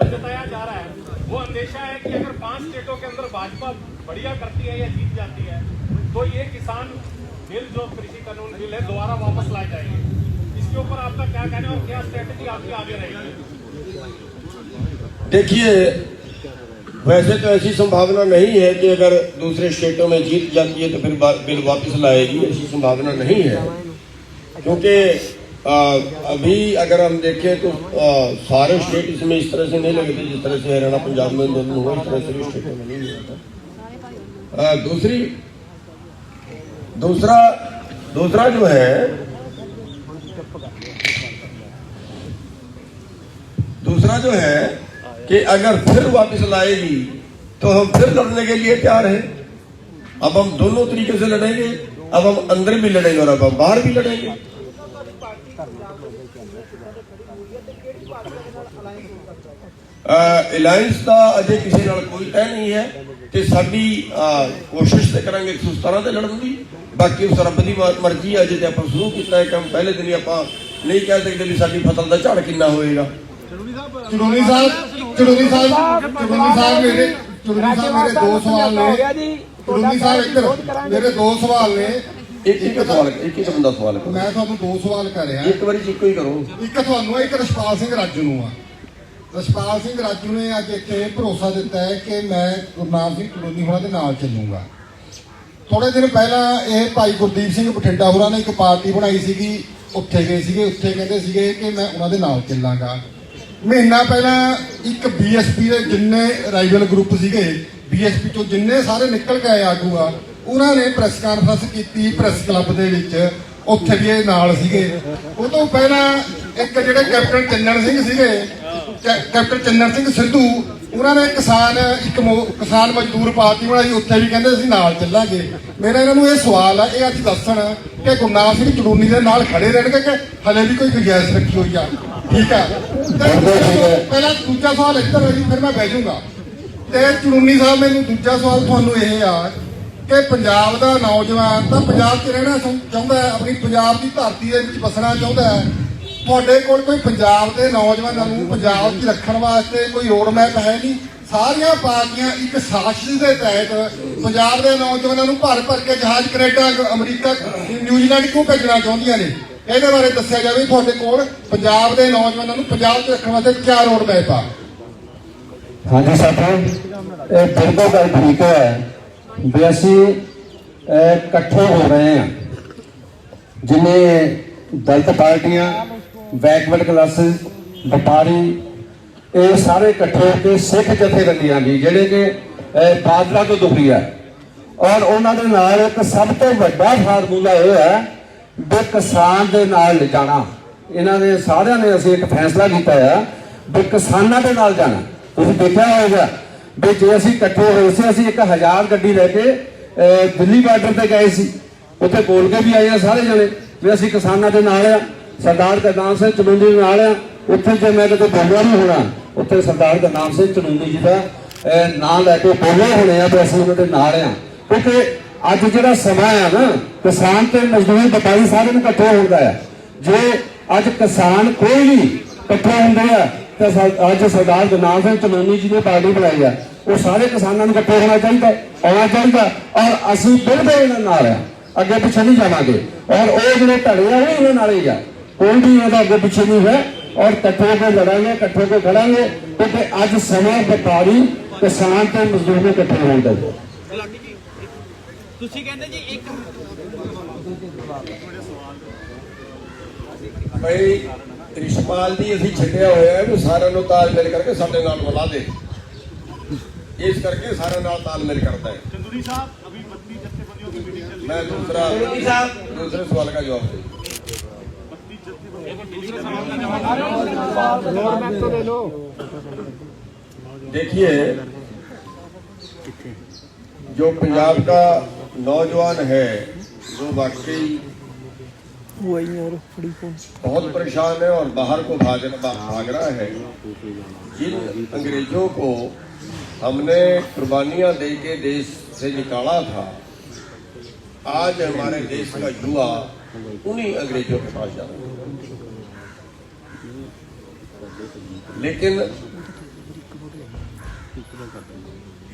जताया जा रहा है वो अंदेशा है कि अगर 5 स्टेटों के अंदर भाजपा बढ़िया करती है या जीत जाती है तो ये किसान बिल जो कृषि कानून बिल है दोबारा वापस लाए जाएंगे। इसके ऊपर आपका क्या कहना है और क्या स्ट्रेटेजी आपकी आगे रहेगी? देखिए, वैसे तो ऐसी संभावना नहीं है कि अगर दूसरे स्टेटों में जीत जाती है तो फिर बिल वापस लाएगी, ऐसी संभावना नहीं है। क्योंकि अभी अगर हम देखें तो सारे स्टेट इसमें इस तरह से नहीं लगे थे जिस तरह से हरियाणा पंजाब में आंदोलन हुआ, इस तरह से स्टेटों में नहीं हुआ था। दूसरा जो है कि अगर फिर वापस लाएगी तो हम फिर लड़ने के लिए तैयार हैं। अब हम दोनों तरीके से लड़ेंगे, अब हम अंदर भी लड़ेंगे और अब हम बाहर भी लड़ेंगे। ਅਲਾਈਅੰਸ ਦਾ ਅਜੇ ਕਿਸੇ ਨਾਲ ਕੋਈ ਤੈਅ ਨਹੀਂ ਹੈ ਤੇ ਸਾਡੀ ਕੋਸ਼ਿਸ਼ ਤੇ ਕਰਾਂਗੇ ਕਿ ਉਸ ਤਰ੍ਹਾਂ ਤੇ ਲੜਨ ਦੀ। ਬਾਕੀ ਉਸ ਰੱਬ ਦੀ ਮਰਜ਼ੀ ਹੈ। ਅਜੇ ਤੇ ਆਪਾਂ ਸ਼ੁਰੂ ਕੀਤਾ ਹੈ ਕੰਮ, ਪਹਿਲੇ ਦਿਨ ਹੀ ਆਪਾਂ ਨਹੀਂ ਕਹਿ ਸਕਦੇ ਵੀ ਸਾਡੀ ਫਸਲ ਦਾ ਝਾੜ ਕਿੰਨਾ ਹੋਏਗਾ। ਚੜੂਨੀ ਸਾਹਿਬ ਮੇਰੇ ਦੋ ਸਵਾਲ ਨੇ। ਚੜੂਨੀ ਸਾਹਿਬ ਇੱਧਰ ਮੇਰੇ ਦੋ ਸਵਾਲ ਨੇ। ਇੱਕ ਬੰਦਾ ਸਵਾਲ ਕਰੋ। ਮੈਂ ਤੁਹਾਨੂੰ ਦੋ ਸਵਾਲ ਕਰ ਰਿਹਾ, ਇੱਕ ਵਾਰੀ ਇੱਕੋ ਹੀ ਕਰੋ। ਇੱਕ ਤੁਹਾਨੂੰ ਹੈ, ਇੱਕ ਰਛਪਾਲ ਸਿੰਘ ਰਾਜੂ ਨੂੰ ਆ। ਰਛਪਾਲ ਸਿੰਘ ਰਾਜੂ ਨੇ ਅੱਜ ਇੱਥੇ ਭਰੋਸਾ ਦਿੱਤਾ ਹੈ ਕਿ ਮੈਂ ਗੁਰਨਾਮ ਸਿੰਘ ਚੜੂਨੀ ਹੋਰਾਂ ਦੇ ਨਾਲ ਚੱਲੂੰਗਾ। ਥੋੜੇ ਦਿਨ ਪਹਿਲਾਂ ਇਹ ਭਾਈ ਗੁਰਦੀਪ ਸਿੰਘ ਬਠਿੰਡਾ ਹੋਰਾਂ ਨੇ ਇੱਕ ਪਾਰਟੀ ਬਣਾਈ ਸੀਗੀ, ਉੱਥੇ ਗਏ ਸੀਗੇ, ਉੱਥੇ ਕਹਿੰਦੇ ਸੀਗੇ ਕਿ ਮੈਂ ਉਹਨਾਂ ਦੇ ਨਾਲ ਚੱਲਾਂਗਾ। ਮਹੀਨਾ ਪਹਿਲਾਂ ਇੱਕ ਬੀਐਸਪੀ ਦੇ ਜਿੰਨੇ ਰਾਈਵਲ ਗਰੁੱਪ ਸੀਗੇ, ਬੀਐਸਪੀ ਤੋਂ ਜਿੰਨੇ ਸਾਰੇ ਨਿਕਲ ਕੇ ਆਏ ਆਗੂ ਆ, ਉਹਨਾਂ ਨੇ ਪ੍ਰੈਸ ਕਾਨਫਰੰਸ ਕੀਤੀ ਪ੍ਰੈਸ ਕਲੱਬ ਦੇ ਵਿੱਚ, ਉੱਥੇ ਵੀ ਇਹ ਨਾਲ ਸੀਗੇ। ਉਹ ਤੋਂ ਪਹਿਲਾਂ ਇੱਕ ਜਿਹੜੇ ਕੈਪਟਨ ਚੰਨਣ ਸਿੰਘ ਸੀਗੇ, ਕੈਪਟਨ ਚੰਨਣ ਸਿੰਘ ਸਿੱਧੂ, ਉਹਨਾਂ ਨੇ ਕਿਸਾਨ ਮਜ਼ਦੂਰ ਪਾਰਟੀ ਬਣਾਈ, ਉੱਥੇ ਵੀ ਕਹਿੰਦੇ ਅਸੀਂ ਨਾਲ ਚੱਲਾਂਗੇ। ਮੇਰਾ ਇਹਨਾਂ ਨੂੰ ਇਹ ਸਵਾਲ ਆ, ਇਹ ਅੱਜ ਦੱਸਣ ਕਿ ਗੁਰਨਾਮ ਸਿੰਘ ਚੜੂਨੀ ਦੇ ਨਾਲ ਖੜੇ ਰਹਿਣਗੇ ਕਿ ਹਲੇ ਵੀ ਕੋਈ ਗੁੰਜਾਇਸ਼ ਰੱਖੀ ਹੋਈ ਆ? ਠੀਕ ਆ। ਪਹਿਲਾਂ ਦੂਜਾ ਸਵਾਲ ਇੱਧਰ ਹੈ ਜੀ, ਫਿਰ ਮੈਂ ਬਹਿ ਜਾਊਂਗਾ। ਤੇ ਚੜੂਨੀ ਸਾਹਿਬ, ਮੈਨੂੰ ਦੂਜਾ ਸਵਾਲ ਤੁਹਾਨੂੰ ਇਹ ਆ ਕਿ ਪੰਜਾਬ ਦਾ ਨੌਜਵਾਨ ਤਾਂ ਪੰਜਾਬ 'ਚ ਰਹਿਣਾ ਚਾਹੁੰਦਾ ਹੈ, ਆਪਣੀ ਪੰਜਾਬ ਦੀ ਧਰਤੀ ਦੇ ਵਿੱਚ ਵਸਣਾ ਚਾਹੁੰਦਾ ਹੈ। ਤੁਹਾਡੇ ਕੋਲ ਕੋਈ ਪੰਜਾਬ ਦੇ ਨੌਜਵਾਨਾਂ ਨੂੰ ਪੰਜਾਬ 'ਚ ਰੱਖਣ ਵਾਸਤੇ ਕੋਈ ਰੋਡ ਮੈਪ ਹੈ ਨਹੀਂ। ਸਾਰੀਆਂ ਪਾਰਟੀਆਂ ਇੱਕ ਸਾਜ਼ਿਸ਼ ਦੇ ਤਹਿਤ ਪੰਜਾਬ ਦੇ ਨੌਜਵਾਨਾਂ ਨੂੰ ਭਰ ਕੇ ਜਹਾਜ਼ ਕੈਨੇਡਾ, ਅਮਰੀਕਾ, ਨਿਊਜ਼ੀਲੈਂਡ ਕਿਉਂ ਭੇਜਣਾ ਚਾਹੁੰਦੀਆਂ ਨੇ? ਇਹਦੇ ਬਾਰੇ ਦੱਸਿਆ ਜਾਵੇ। ਤੁਹਾਡੇ ਕੋਲ ਪੰਜਾਬ ਦੇ ਨੌਜਵਾਨਾਂ ਨੂੰ ਪੰਜਾਬ 'ਚ ਰੱਖਣ ਵਾਸਤੇ ਕਿਆ ਰੋਡ ਮੈਪ ਆ? ਹਾਂਜੀ ਸਾਥੀਓ, ਇਹ ਬਿਲਕੁਲ ਗੱਲ ਠੀਕ ਹੈ ਵੀ ਅਸੀਂ ਇਕੱਠੇ ਹੋ ਰਹੇ ਹਾਂ, ਜਿੰਨੇ ਦਲਿਤ ਪਾਰਟੀਆਂ, ਬੈਕਵਰਡ ਕਲਾਸਿਸ, ਵਪਾਰੀ, ਇਹ ਸਾਰੇ ਇਕੱਠੇ ਹੋ ਕੇ ਸਿੱਖ ਜਥੇਬੰਦੀਆਂ ਵੀ ਜਿਹੜੇ ਕਿ ਬਾਦਲਾਂ ਤੋਂ ਦੁਖੀ ਹੈ, ਔਰ ਉਹਨਾਂ ਦੇ ਨਾਲ ਇੱਕ ਸਭ ਤੋਂ ਵੱਡਾ ਫਾਰਮੂਲਾ ਇਹ ਹੈ ਵੀ ਕਿਸਾਨ ਦੇ ਨਾਲ ਲਿਜਾਣਾ। ਇਹਨਾਂ ਨੇ ਸਾਰਿਆਂ ਨੇ ਅਸੀਂ ਇੱਕ ਫੈਸਲਾ ਕੀਤਾ ਹੈ ਵੀ ਕਿਸਾਨਾਂ ਦੇ ਨਾਲ ਜਾਣਾ। ਤੁਸੀਂ ਦੇਖਿਆ ਹੋਵੇਗਾ ਵੀ ਜੇ ਅਸੀਂ ਇਕੱਠੇ ਹੋਏ ਸੀ, ਅਸੀਂ 1000 ਗੱਡੀ ਲੈ ਕੇ ਦਿੱਲੀ ਬਾਰਡਰ ਤੇ ਗਏ ਸੀ, ਉੱਥੇ ਬੋਲ ਕੇ ਵੀ ਆਏ ਆ ਸਾਰੇ ਜਣੇ ਵੀ ਅਸੀਂ ਕਿਸਾਨਾਂ ਦੇ ਨਾਲ ਆ, ਸਰਦਾਰ ਗੁਰਨਾਮ ਸਿੰਘ ਚੜੂਨੀ ਦੇ ਨਾਲ ਆ। ਉੱਥੇ ਜੇ ਮੈਂ ਕਿਤੇ ਬੋਲਿਆ ਨਹੀਂ ਹੋਣਾ, ਉੱਥੇ ਸਰਦਾਰ ਗੁਰਨਾਮ ਸਿੰਘ ਚੜੂਨੀ ਜੀ ਦਾ ਨਾਂ ਲੈ ਕੇ ਬੋਲੇ ਹੋਣੇ ਆ ਵੀ ਅਸੀਂ ਉਹਨਾਂ ਦੇ ਨਾਲ ਆ। ਕਿਉਂਕਿ ਅੱਜ ਜਿਹੜਾ ਸਮਾਂ ਆ ਨਾ, ਕਿਸਾਨ ਤੇ ਮਜ਼ਦੂਰ ਵਪਾਰੀ ਸਾਰਿਆਂ ਨੂੰ ਇਕੱਠੇ ਹੋਣ ਦਾ ਆ। ਜੇ ਅੱਜ ਕਿਸਾਨ ਕੋਈ ਵੀ ਇਕੱਠੇ ਹੁੰਦੇ ਆ ਤਾਂ ਅੱਜ ਸਰਦਾਰ ਗੁਰਨਾਮ ਸਿੰਘ ਚੜੂਨੀ ਜੀ ਨੇ ਪਾਰਟੀ ਬਣਾਈ ਆ, ਉਹ ਸਾਰੇ ਕਿਸਾਨਾਂ ਨੂੰ ਇਕੱਠੇ ਹੋਣਾ ਚਾਹੀਦਾ, ਆਉਣਾ ਚਾਹੀਦਾ। ਔਰ ਅਸੀਂ ਬਿਲਕੁਲ ਇਹਨਾਂ ਨਾਲ ਆ, ਅੱਗੇ ਪਿੱਛੇ ਨਹੀਂ ਜਾਵਾਂਗੇ। ਔਰ ਉਹ ਜਿਹੜੇ ਧੜੇ ਆ ਉਹ ਇਹਨਾਂ ਨਾਲ ਹੀ ਆ, ਕੋਈ ਵੀ ਇਹਦਾ ਅੱਗੇ ਪਿੱਛੇ ਨਹੀਂ ਹੈ। ਔਰ ਇਕੱਠੇ ਹੋ ਕੇ ਲੜਾਂਗੇ, ਇਕੱਠੇ ਹੋ ਕੇ ਖੜਾਂਗੇ, ਕਿਉਂਕਿ ਅੱਜ ਸਮਾਂ ਵਪਾਰੀ, ਕਿਸਾਨ ਤੇ ਮਜ਼ਦੂਰ ਨੂੰ ਇਕੱਠੇ ਹੋਣ ਦਾ। ਤੁਸੀਂ ਕਹਿੰਦੇ ਜੀ ਇੱਕ ਭਾਈ ਰਿਸ਼ਪਾਲ ਜੀ, ਅਸੀਂ ਛੱਡਿਆ ਹੋਇਆ ਹੈ ਵੀ ਸਾਰਿਆਂ ਨੂੰ ਤਾਲਮੇਲ ਕਰਕੇ ਸਾਡੇ ਨਾਲ ਮਿਲਾ ਦੇ। ਇਸ ਕਰਕੇ ਸਾਰਿਆਂ ਨਾਲ ਤਾਲਮੇਲ ਕਰਦਾ ਹੈ। चंदूरी साहब, अभी 32 जत्थेबंदियों की मीटिंग चल रही है। मैं दूसरे सवाल का जवाब दूं। देखिए, जो पंजाब का नौजवान है वो वाकई बहुत परेशान है और बाहर को भाग रहा है। जिन अंग्रेजों को हमने कुर्बानियां दे के देश से निकाला था, आज हमारे देश का युवा उन्हीं अंग्रेजों के पास जा रहा है। लेकिन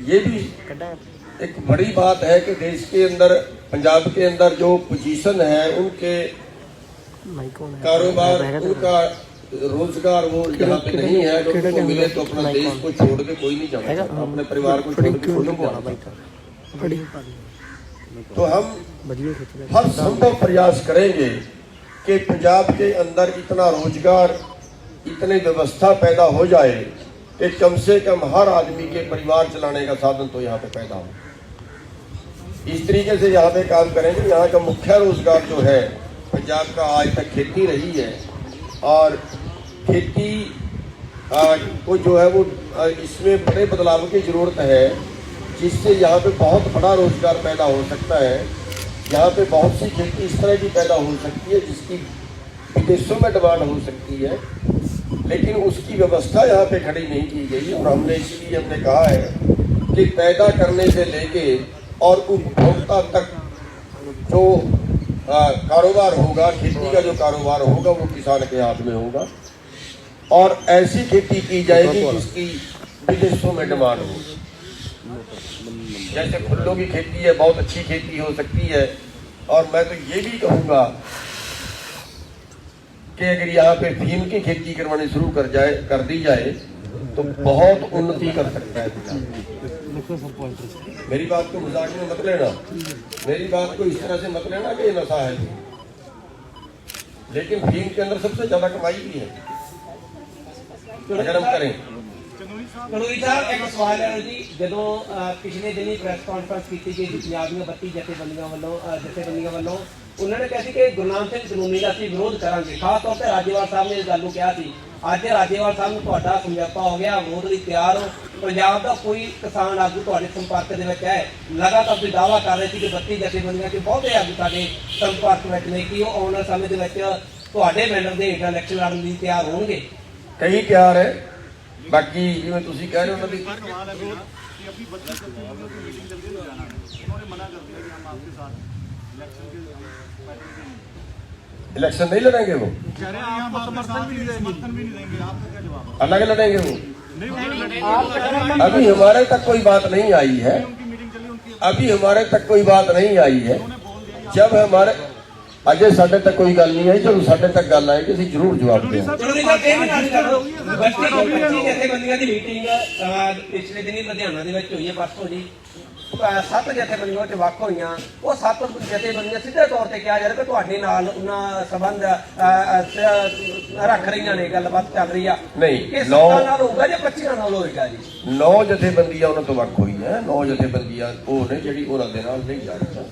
ये भी एक बड़ी बात है कि देश के अंदर, पंजाब के अंदर जो पोजीशन है, उनके कारोबार, उनका रोजगार वो यहाँ पे नहीं है। लोगों को मिले तो अपना देश को छोड़ के कोई नहीं जाना चाहता, अपने परिवार को छोड़ के कोई नहीं जाना चाहता। तो हम हर संभव प्रयास करेंगे कि पंजाब के अंदर इतना रोजगार, इतनी व्यवस्था पैदा हो जाए कि कम से कम हर आदमी के परिवार चलाने का साधन तो यहाँ पे पैदा हो। इस तरीके से यहाँ पे काम करेंगे। यहाँ का मुख्य रोजगार जो है पंजाब का आज तक खेती रही है, और खेती को जो है वो इसमें बड़े बदलाव की जरूरत है, जिससे यहाँ पे बहुत बड़ा रोजगार पैदा हो सकता है। यहाँ पे बहुत सी खेती इस तरह की पैदा हो सकती है जिसकी विदेशों में डिमांड हो सकती है, लेकिन उसकी व्यवस्था यहाँ पे खड़ी नहीं की गई। और हमने इसलिए हमने कहा है कि पैदा करने से लेके और उपभोक्ता तक जो कारोबार होगा, खेती का जो कारोबार होगा, वो किसान के हाथ में होगा। और ऐसी खेती की जाएगी जिसकी विदेशों में डिमांड हो। जैसे फूलों की खेती है, बहुत अच्छी खेती हो सकती है। और मैं तो ये भी कहूँगा कि अगर यहाँ पे फीम की खेती करवानी शुरू कर दी जाए तो बहुत उन्नति कर सकता है। मेरी बात को मजाक में मत लेना, मेरी बात को इस तरह से मत लेना कि ये नशा है, लेकिन फीम के अंदर सबसे ज्यादा कमाई भी है अगर हम करें। ਕਨੂਰੀ ਸਾਹਿਬ ਇੱਕ ਸਵਾਲ ਹੈ ਜੀ, ਜਦੋਂ ਪਿਛਲੇ ਦਿਨੀ ਪ੍ਰੈਸ ਕਾਨਫਰੰਸ ਕੀਤੀ ਗਈ ਸੀ ਪੰਜਾਬ ਦੀਆਂ 32 ਜਥੇਬੰਦੀਆਂ ਵੱਲੋਂ, ਉਹਨਾਂ ਨੇ ਕਿਹਾ ਸੀ ਕਿ ਗੁਰਨਾਮ ਸਿੰਘ ਕਾਨੂੰਨੀ ਦਾ ਅਸੀਂ ਵਿਰੋਧ ਕਰਾਂਗੇ। ਖਾਸ ਤੌਰ ਤੇ ਰਾਜੇਵਾਲ ਸਾਹਿਬ ਨੇ ਇਸ ਗੱਲ ਨੂੰ ਕਿਹਾ ਸੀ। ਅੱਜ ਰਾਜੇਵਾਲ ਸਾਹਿਬ ਨੂੰ ਤੁਹਾਡਾ ਸਮਝੌਤਾ ਹੋ ਗਿਆ, ਵਿਰੋਧ ਲਈ ਤਿਆਰ ਹੋ। ਪੰਜਾਬ ਦਾ ਕੋਈ ਕਿਸਾਨ ਆਗੂ ਤੁਹਾਡੇ ਸੰਪਰਕ ਦੇ ਵਿੱਚ ਹੈ? ਲਗਾਤਾਰ ਤੁਸੀਂ ਦਾਅਵਾ ਕਰ ਰਹੇ ਸੀ ਕਿ 32 ਜਥੇਬੰਦੀਆਂ 'ਚ ਬਹੁਤੇ ਆਗੂ ਸਾਡੇ ਸੰਪਰਕ ਵਿੱਚ ਨੇ, ਕਿ ਉਹ ਆਉਣ ਵਾਲੇ ਸਮੇਂ ਦੇ ਵਿੱਚ ਤੁਹਾਡੇ ਬੈਨਰ ਦੇ ਹੇਠਾਂ ਇਲੈਕਸ਼ਨ ਲੜਨ ਲਈ ਤਿਆਰ ਹੋਣਗੇ? ਕਈ ਤਿਆਰ ਹੈ, ਬਾਕੀ ਜਿਵੇਂ ਤੁਸੀਂ ਕਹਿ ਰਹੇ ਹੋ ਉਹਨਾਂ ਦੀ इलेक्शन नहीं लड़ेंगे वो, अलग लड़ेंगे वो। अभी हमारे तक कोई बात नहीं आई है, अभी हमारे तक कोई बात नहीं आई है। जब हमारे अजय साढ़े तक कोई गल नहीं आई, जब साढ़े तक गल आएगी ਅਸੀਂ ਜ਼ਰੂਰ ਜਵਾਬ ਦੇਵਾਂਗੇ। ਜਥੇਬੰਦੀਆਂ ਦੀ ਮੀਟਿੰਗ ਪਿਛਲੇ ਦਿਨੀ ਲੁਧਿਆਣਾ ਦੇ ਵਿੱਚ ਹੋਈ ਹੈ, ਪਰਸੋਂ ਜੀ। 7 ਜਥੇਬੰਦੀਆਂ ਚ ਵੱਖ ਹੋਈਆਂ। ਉਹ 7 ਜਥੇਬੰਦੀਆਂ ਸਿੱਧੇ ਤੌਰ ਤੇ ਕਿਹਾ ਜਾ ਰਿਹਾ ਕਿ ਤੁਹਾਡੇ ਨਾਲ ਉਹਨਾਂ ਸੰਬੰਧ ਰੱਖ ਰਹੀਆਂ ਨੇ, ਗੱਲਬਾਤ ਚੱਲ ਰਹੀ ਆ। ਨਹੀਂ, ਇਹ 7 ਨਾਲ ਹੋਊਗਾ ਜਾਂ 25 ਨਾਲ ਹੋਏਗਾ ਜੀ? 9 ਜਥੇਬੰਦੀਆਂ ਉਹਨਾਂ ਤੋਂ ਵੱਖ ਹੋਈ ਹੈ। 9 ਜਥੇਬੰਦੀਆਂ ਉਹ ਨੇ ਜਿਹੜੀ ਉਹਨਾਂ ਦੇ ਨਾਲ ਨਹੀਂ ਜਾ ਰਹੀਆਂ,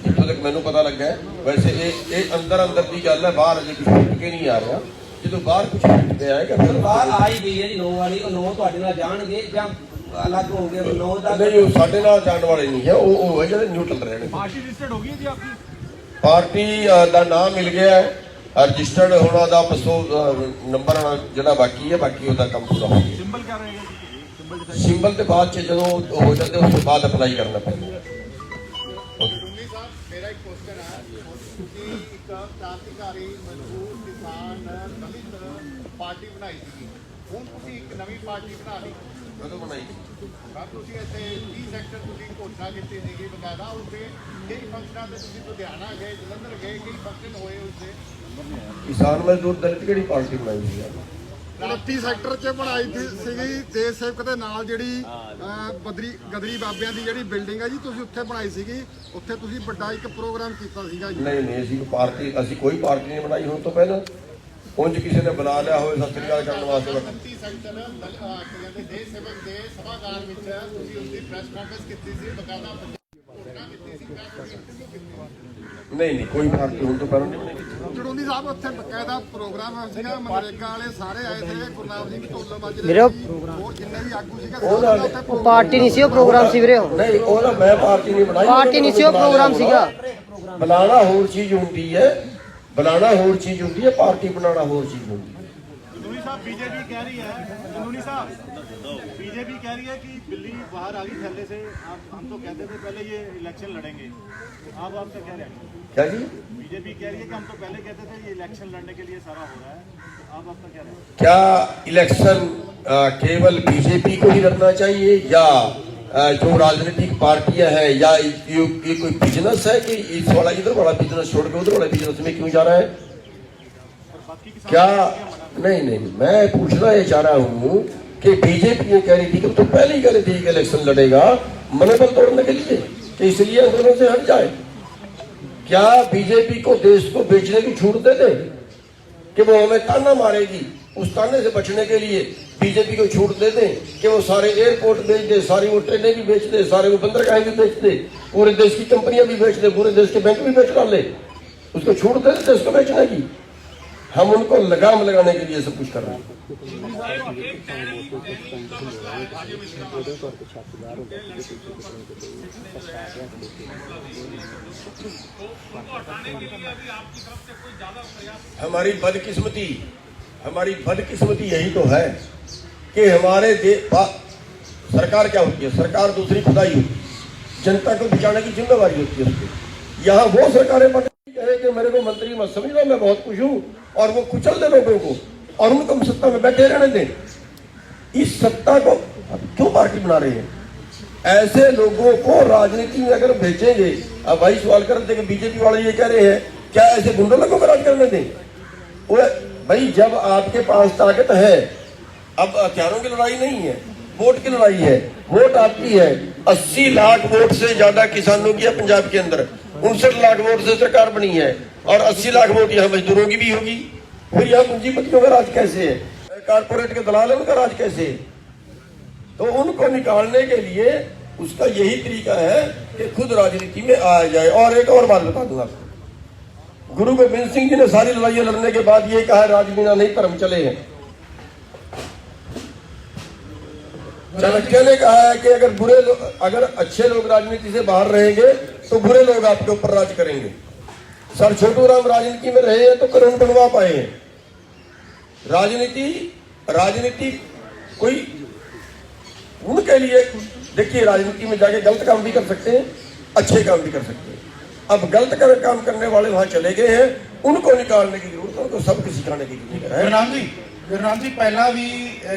ਜਿੱਥੋਂ ਤੱਕ ਮੈਨੂੰ ਪਤਾ ਲੱਗਾ ਹੈ। ਵੈਸੇ ਇਹ ਅੰਦਰ ਦੀ ਗੱਲ ਹੈ, ਬਾਹਰ ਅਜੇ ਕੁਝ ਟੁੱਟ ਕੇ ਨਹੀਂ ਆ ਰਿਹਾ। ਜਦੋਂ ਬਾਹਰ ਕੁਝ ਟੁੱਟ ਕੇ ਆਏਗਾ ਫਿਰ ਬਾਹਰ ਆ ਹੀ ਗਈ ਹੈ ਜੀ 9 ਵਾਲੀ। ਉਹ 9 ਤੁਹਾਡੇ ਨਾਲ ਜਾਣਗੇ ਜਾਂ अलग हो गए? 9 ਦਾ नहीं, वो साढ़े नाल जाने वाले नहीं है, वो है जो न्यूट्रल रहने। पार्टी रजिस्टर्ड होगी जी आपकी? पार्टी का नाम मिल गया है, रजिस्टर्ड होना दा बसो नंबर जो बाकी है, बाकी उसका काम पूरा हो गया। सिंबल क्या रहेगा? सिंबल के बाद जो हो जाते उसके बाद अप्लाई करना पड़ेगा। मेरा एक क्वेश्चन है कि एक क्रांतिकारी मजदूर किसान दलित पार्टी बनाई थी, ਹੁਣ ਤੁਸੀਂ ਇੱਕ ਨਵੀਂ ਪਾਰਟੀ ਬਣਾ ਲਈ। कदों बनाई? ਤੁਸੀਂ ਇੱਥੇ 30 ਸੈਕਟਰ ਤੁਸੀਂ ਘੋਸ਼ਣਾ ਕੀਤੀ ਸੀਗੀ ਬਕਾਇਦਾ। ਉੱਤੇ ਕਈ ਫੰਕਸ਼ਨਾਂ ਤੇ ਤੁਸੀਂ ਲੁਧਿਆਣਾ ਗਏ, ਜਲੰਧਰ ਗਏ, ਕਈ ਫੰਕਸ਼ਨ ਹੋਏ ਉੱਤੇ। किसान मजदूर दलित केड़ी पार्टी बनाई हुई है? 29 ਸੈਕਟਰ 'ਚ ਬਣਾਈ ਸੀਗੀ ਦੇਸ਼ ਸੇਵਕ ਦੇ ਨਾਲ, ਜਿਹੜੀ ਗਦਰੀ ਬਾਬਿਆਂ ਦੀ ਜਿਹੜੀ ਬਿਲਡਿੰਗ ਹੈ ਜੀ, ਤੁਸੀਂ ਉੱਥੇ ਬਣਾਈ ਸੀਗੀ। ਉੱਥੇ ਤੁਸੀਂ ਵੱਡਾ ਇੱਕ ਪ੍ਰੋਗਰਾਮ ਕੀਤਾ ਸੀਗਾ ਜੀ। नहीं, ਅਸੀਂ ਕੋਈ ਪਾਰਟੀ ਨਹੀਂ ਬਣਾਈ ਹੁਣ ਤੋਂ ਪਹਿਲਾਂ। ਉਂਝ ਕਿਸੇ ਨੇ ਬੁਲਾ ਲਿਆ ਹੋਵੇ ਸਤਿ ਸ੍ਰੀ ਅਕਾਲ ਕਰਨ ਵਾਸਤੇ। 29 ਸੈਕਟਰ ਕਹਿੰਦੇ ਦੇਸ਼ ਸੇਵਕ ਦੇ ਸਭਾਗਾਰ ਵਿੱਚ ਤੁਸੀਂ ਉਸਦੀ ਪ੍ਰੈਸ ਕਾਨਫਰੰਸ ਕੀਤੀ ਸੀ, ਬਕਾਇਦਾ ਘੋਸ਼ਣਾ ਕੀਤੀ ਸੀ। ਨਹੀਂ, ਕੋਈ ਪਾਰਟੀ ਹੁਣ ਤੋਂ ਪਹਿਲਾਂ ਨਹੀਂ ਬਣਾਈ। ਚੜੂੰਦੀ ਸਾਹਿਬ ਉੱਥੇ ਬਕਾਇਦਾ ਪ੍ਰੋਗਰਾਮ ਸੀਗਾ, ਮਨਰੇਗਾ ਵਾਲੇ ਸਾਰੇ ਆਏ ਸੀਗੇ, ਗੁਰਨਾਮ ਸਿੰਘ ਢੋਲੋ ਮਾਜਰੇ ਹੋਰ ਜਿੰਨੇ ਵੀ ਆਗੂ ਸੀਗੇ। ਉਹ ਪਾਰਟੀ ਨਹੀਂ ਸੀ, ਉਹ ਪ੍ਰੋਗਰਾਮ ਸੀ ਵੀਰੇ। ਉਹ ਨਹੀਂ, ਉਹ ਨਾ ਮੈਂ ਪਾਰਟੀ ਨਹੀਂ ਬਣਾਈ, ਪਾਰਟੀ ਨਹੀਂ ਸੀ, ਉਹ ਪ੍ਰੋਗਰਾਮ ਸੀਗਾ। ਬੁਲਾਣਾ ਹੋਰ ਚੀਜ਼ ਹੁੰਦੀ ਹੈ, ਬੁਲਾਣਾ ਹੋਰ ਚੀਜ਼ ਹੁੰਦੀ ਹੈ, ਪਾਰਟੀ ਬਣਾਉਣਾ ਹੋਰ ਚੀਜ਼ ਹੁੰਦੀ ਹੈ। साहब बीजेपी कह रही है, कानूनी साहब बीजेपी कह रही है कि बिल्ली बाहर आ गई थैले से। आप हम तो कहते थे पहले ये इलेक्शन लड़ेंगे, आप आपका क्या रहे हैं? क्या जी? बीजेपी कह रही है कि हम तो पहले कहते थे ये इलेक्शन लड़ने के लिए सारा हो रहा है, आप आपका क्या रहे हैं? क्या इलेक्शन केवल बीजेपी को ही लड़ना चाहिए या जो राजनीतिक पार्टियां हैं, या ये कोई बिजनेस है कि इस वाला इधर वाला बिजनेस छोड़ के उधर वाला बिजनेस में क्यों जा रहा है? क्या नहीं नहीं, मैं पूछना ये चाह रहा हूँ कि बीजेपी ये कह रही थी कि तो पहले ही कह रही थी कि इलेक्शन लड़ेगा मनोबल तोड़ने के लिए, कि इसलिए आंदोलन से हट जाए। क्या बीजेपी को देश को बेचने की छूट दे दे कि वो हमें ताना मारेगी, उस ताने से बचने के लिए बीजेपी को छूट दे दें कि वो सारे एयरपोर्ट बेच दे, सारी वो ट्रेनें भी बेच दे, सारे वो बंदरगाहें भी बेच दे, पूरे देश की कंपनियां भी बेच दे, पूरे देश के बैंक भी बेच डाले, उसको छूट दे दें देश को बेचने की। हम उनको लगाम लगाने के लिए सब कुछ कर रहे हैं। हमारी बदकिस्मती यही तो है कि हमारे सरकार क्या होती है? सरकार दूसरी खुदाई होती है, जनता को बचाने की जिम्मेवारी होती है उसकी। यहाँ वो सरकारें कहे कि मेरे को मंत्री मत समझना, मैं बहुत खुश हूँ, और वो कुचल दे लोगों को और उनको सत्ता में बैठे रहने दें। इस सत्ता को क्यों पार्टी बना रहे हैं? ऐसे लोगों को राजनीति में अगर भेजेंगे, अब भाई सवाल करते कि बीजेपी वाले ये कह रहे हैं क्या ऐसे गुंडों लोगों को राज करने दें? वो भाई जब आपके पास ताकत है, अब हथियारों की लड़ाई नहीं है, वोट की लड़ाई है। वोट आपकी है, 80 लाख वोट से ज्यादा किसानों की है पंजाब के अंदर, 59 लाख वोट से सरकार बनी है, और 80 लाख वोट यहाँ मजदूरों की भी होगी। फिर यहाँ पूंजीपतियों का राज कैसे है? कारपोरेट के दलाल है, उनका राज कैसे है? तो उनको निकालने के लिए उसका यही तरीका है कि खुद राजनीति में आ जाए। और एक और बात बता दूं आपको, गुरु गोबिंद सिंह जी ने सारी लड़ाइयां लड़ने के बाद ये कहा राज बिना नहीं धर्म चले हैं। चाणक्य ने कहा है कि अगर अच्छे लोग राजनीति से बाहर रहेंगे तो बुरे लोग आपके ऊपर राज करेंगे। सर छोटू राम राजनीति में रहे हैं तो करोड़ बनवा पाए हैं। राजनीति कोई उनके लिए, देखिए राजनीति में जाके गलत काम भी कर सकते हैं, अच्छे काम भी कर सकते हैं। अब गलत काम करने वाले वहां चले गए हैं, उनको निकालने की जरूरत है, उनको सबको सिखाने की जरूरत है। गुरनाम जी पहला भी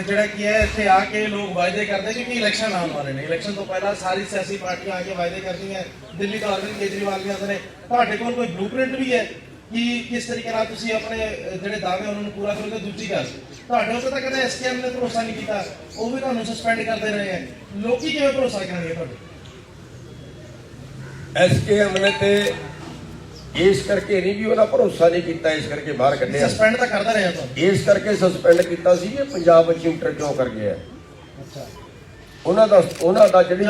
ਜਿਹੜਾ ਕੀ ਹੈ ਇੱਥੇ ਆ ਕੇ ਲੋਕ ਵਾਅਦੇ ਕਰਦੇ ਕਿ ਇਲੈਕਸ਼ਨ ਆਉਣ ਵਾਲੇ ਨੇ, ਇਲੈਕਸ਼ਨ ਤੋਂ ਪਹਿਲਾਂ ਸਾਰੀ ਸਿਆਸੀ ਪਾਰਟੀਆਂ ਆ ਕੇ ਵਾਅਦੇ ਕਰਦੀਆਂ। ਦਿੱਲੀ ਤੋਂ ਅਰਵਿੰਦ ਕੇਜਰੀਵਾਲ ਵੀ ਆਉਂਦੇ ਨੇ। ਤੁਹਾਡੇ ਕੋਲ ਕੋਈ ਬਲੂਪ੍ਰਿੰਟ ਵੀ ਹੈ ਕਿ ਕਿਸ ਤਰੀਕੇ ਨਾਲ ਤੁਸੀਂ ਆਪਣੇ ਜਿਹੜੇ ਦਾਅਵੇ ਉਹਨਾਂ ਨੂੰ ਪੂਰਾ ਕਰੋਗੇ? ਦੂਜੀ ਗੱਲ, ਤੁਹਾਡੇ ਉੱਤੇ ਤਾਂ ਕਦੇ ਐਸਕੇਐਮ ਨੇ ਭਰੋਸਾ ਨਹੀਂ ਕੀਤਾ, ਉਹ ਵੀ ਤੁਹਾਨੂੰ ਸਸਪੈਂਡ ਕਰਦੇ ਰਹੇ ਹੈ, ਲੋਕੀ ਕਿਵੇਂ ਭਰੋਸਾ ਕਰਨਗੇ ਤੁਹਾਡੇ? ਐਸਕੇਐਮ ਨੇ ਤੇ ਇਸ ਕਰਕੇ ਨਹੀਂ ਵੀ ਉਹਦਾ ਭਰੋਸਾ ਨਹੀਂ ਕੀਤਾ, ਇਸ ਕਰਕੇ ਬਾਹਰ ਕੱਢਿਆ। ਸਸਪੈਂਡ ਤਾਂ ਕਰਦਾ ਰਿਹਾ ਤੁਹਾਨੂੰ। ਇਸ ਕਰਕੇ ਸਸਪੈਂਡ ਕੀਤਾ ਸੀ ਕਿ ਪੰਜਾਬ ਵਿੱਚ ਇੰਟਰ ਕਿਉਂ ਕਰ ਗਿਆ। ਅੱਛਾ, ਉਹਨਾਂ ਦਾ ਜਿਹੜੀ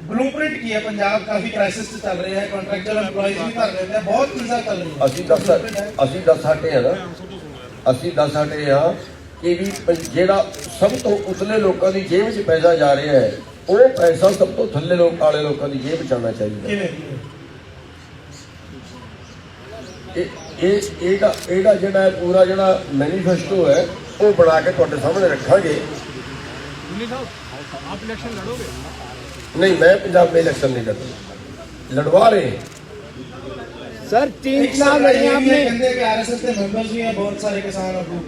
ਬਲੂਪ੍ਰਿੰਟ ਕੀ ਹੈ? ਪੰਜਾਬ ਕਾਫੀ ਕ੍ਰਾਈਸਿਸ ਚ ਚੱਲ ਰਿਹਾ ਹੈ, ਕੰਟਰੈਕਚੁਅਲ EMPLOYEES ਵੀ ਧਰ ਰਹੇ ਨੇ, ਬਹੁਤ ਚੀਜ਼ਾਂ ਚੱਲ ਰਹੀਆਂ। ਅਸੀਂ ਦੱਸ ਹਟੇ ਆ ਨਾ, ਅਸੀਂ ਦੱਸ ਹਟੇ ਆ ਕਿ ਵੀ ਜਿਹੜਾ ਸਭ ਤੋਂ ਉਤਲੇ ਲੋਕਾਂ ਦੀ ਜੇਬ 'ਚ ਪੈਸਾ ਜਾ ਰਿਹਾ ਹੈ, ਉਹ ਪੈਸਾ ਸਭ ਤੋਂ ਥੱਲੇ ਵਾਲੇ ਲੋਕਾਂ ਦੀ ਜੇਬ 'ਚ ਆਉਣਾ ਚਾਹੀਦਾ। ਇਹਦਾ ਜਿਹੜਾ ਪੂਰਾ ਜਿਹੜਾ ਮੈਨੀਫੈਸਟੋ ਹੈ ਉਹ ਬਣਾ ਕੇ ਤੁਹਾਡੇ ਸਾਹਮਣੇ ਰੱਖਾਂਗੇ। आप इलेक्शन लड़ोगे? नहीं, मैं पंजाब में इलेक्शन नहीं लड़ता, लड़वा रहे हैं। सर 3 चुनाव लड़े आपने। कहते हैं कि आरएसएस के मेंबर्स भी हैं बहुत सारे किसान आगू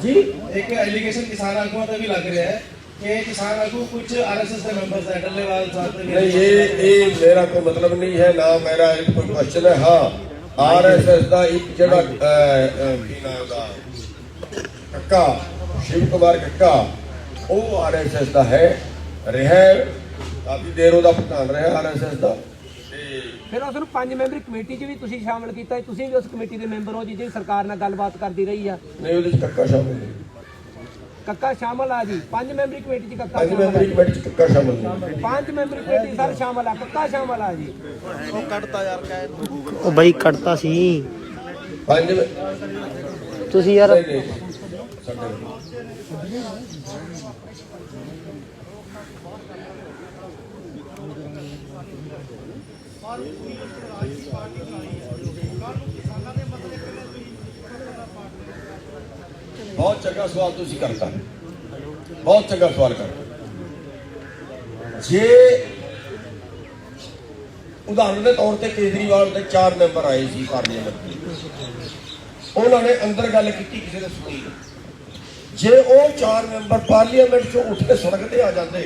जी। एक एलिगेशन किसान आगुओं पे भी लग रहा है कि किसान आगू कुछ आरएसएस के मेंबर्स हैं, डल्लेवाल साहब। नहीं, ये मेरा कोई मतलब नहीं है ना, मेरा कोई क्वेश्चन है। हाँ, आरएसएस का एक जड़ा कक्का शिव कुमार कक्का वो आरएसएस का है, ਰਿਹਾ ਕਾਫੀ ਦੇਰ ਉਹਦਾ ਪ੍ਰਧਾਨ ਰਿਹਾ ਆਰਐਸਐਸ ਦਾ। ਫਿਰ ਉਸ ਨੂੰ 5 ਮੈਂਬਰੀ ਕਮੇਟੀ 'ਚ ਵੀ ਤੁਸੀਂ ਸ਼ਾਮਲ ਕੀਤਾ, ਤੁਸੀਂ ਵੀ ਉਸ ਕਮੇਟੀ ਦੇ ਮੈਂਬਰ ਹੋ ਜਿਹੜੀ ਸਰਕਾਰ ਨਾਲ ਗੱਲਬਾਤ ਕਰਦੀ ਰਹੀ ਆ। ਨਹੀਂ, ਉਹਦੇ 'ਚ ਕੱਕਾ ਸ਼ਾਮਲ ਨਹੀਂ। ਕੱਕਾ ਸ਼ਾਮਲ ਆ ਜੀ, 5 ਮੈਂਬਰੀ ਕਮੇਟੀ 'ਚ ਕੱਕਾ 5 ਮੈਂਬਰੀ ਕਮੇਟੀ 'ਚ ਕੱਕਾ ਸ਼ਾਮਲ ਨਹੀਂ। 5 ਮੈਂਬਰੀ ਕਮੇਟੀ ਸਰ ਸ਼ਾਮਲ ਆ, ਕੱਕਾ ਸ਼ਾਮਲ ਆ ਜੀ। ਉਹ ਕੱਢਤਾ ਯਾਰ ਕਹਿ ਉਹ ਬਾਈ ਕੱਢਤਾ ਸੀ 5 ਤੁਸੀਂ ਯਾਰ। ਸਾਡੇ ਬਹੁਤ ਚੰਗਾ ਸਵਾਲ ਤੁਸੀਂ ਕਰਤਾ, ਬਹੁਤ ਚੰਗਾ ਸਵਾਲ ਕਰਤਾ। ਜੇ ਉਦਾਹਰਨ ਦੇ ਤੌਰ ਤੇ ਕੇਜਰੀਵਾਲ ਦੇ 4 ਮੈਂਬਰ ਆਏ ਸੀ ਪਾਰਲੀਮੈਂਟ ਦੇ, ਉਹਨਾਂ ਨੇ ਅੰਦਰ ਗੱਲ ਕੀਤੀ, ਕਿਸੇ ਨੇ ਸੁਣੀ। ਜੇ ਉਹ 4 ਮੈਂਬਰ ਪਾਰਲੀਮੈਂਟ ਚੋਂ ਉੱਠ ਕੇ ਸੜਕ ਤੇ ਆ ਜਾਂਦੇ,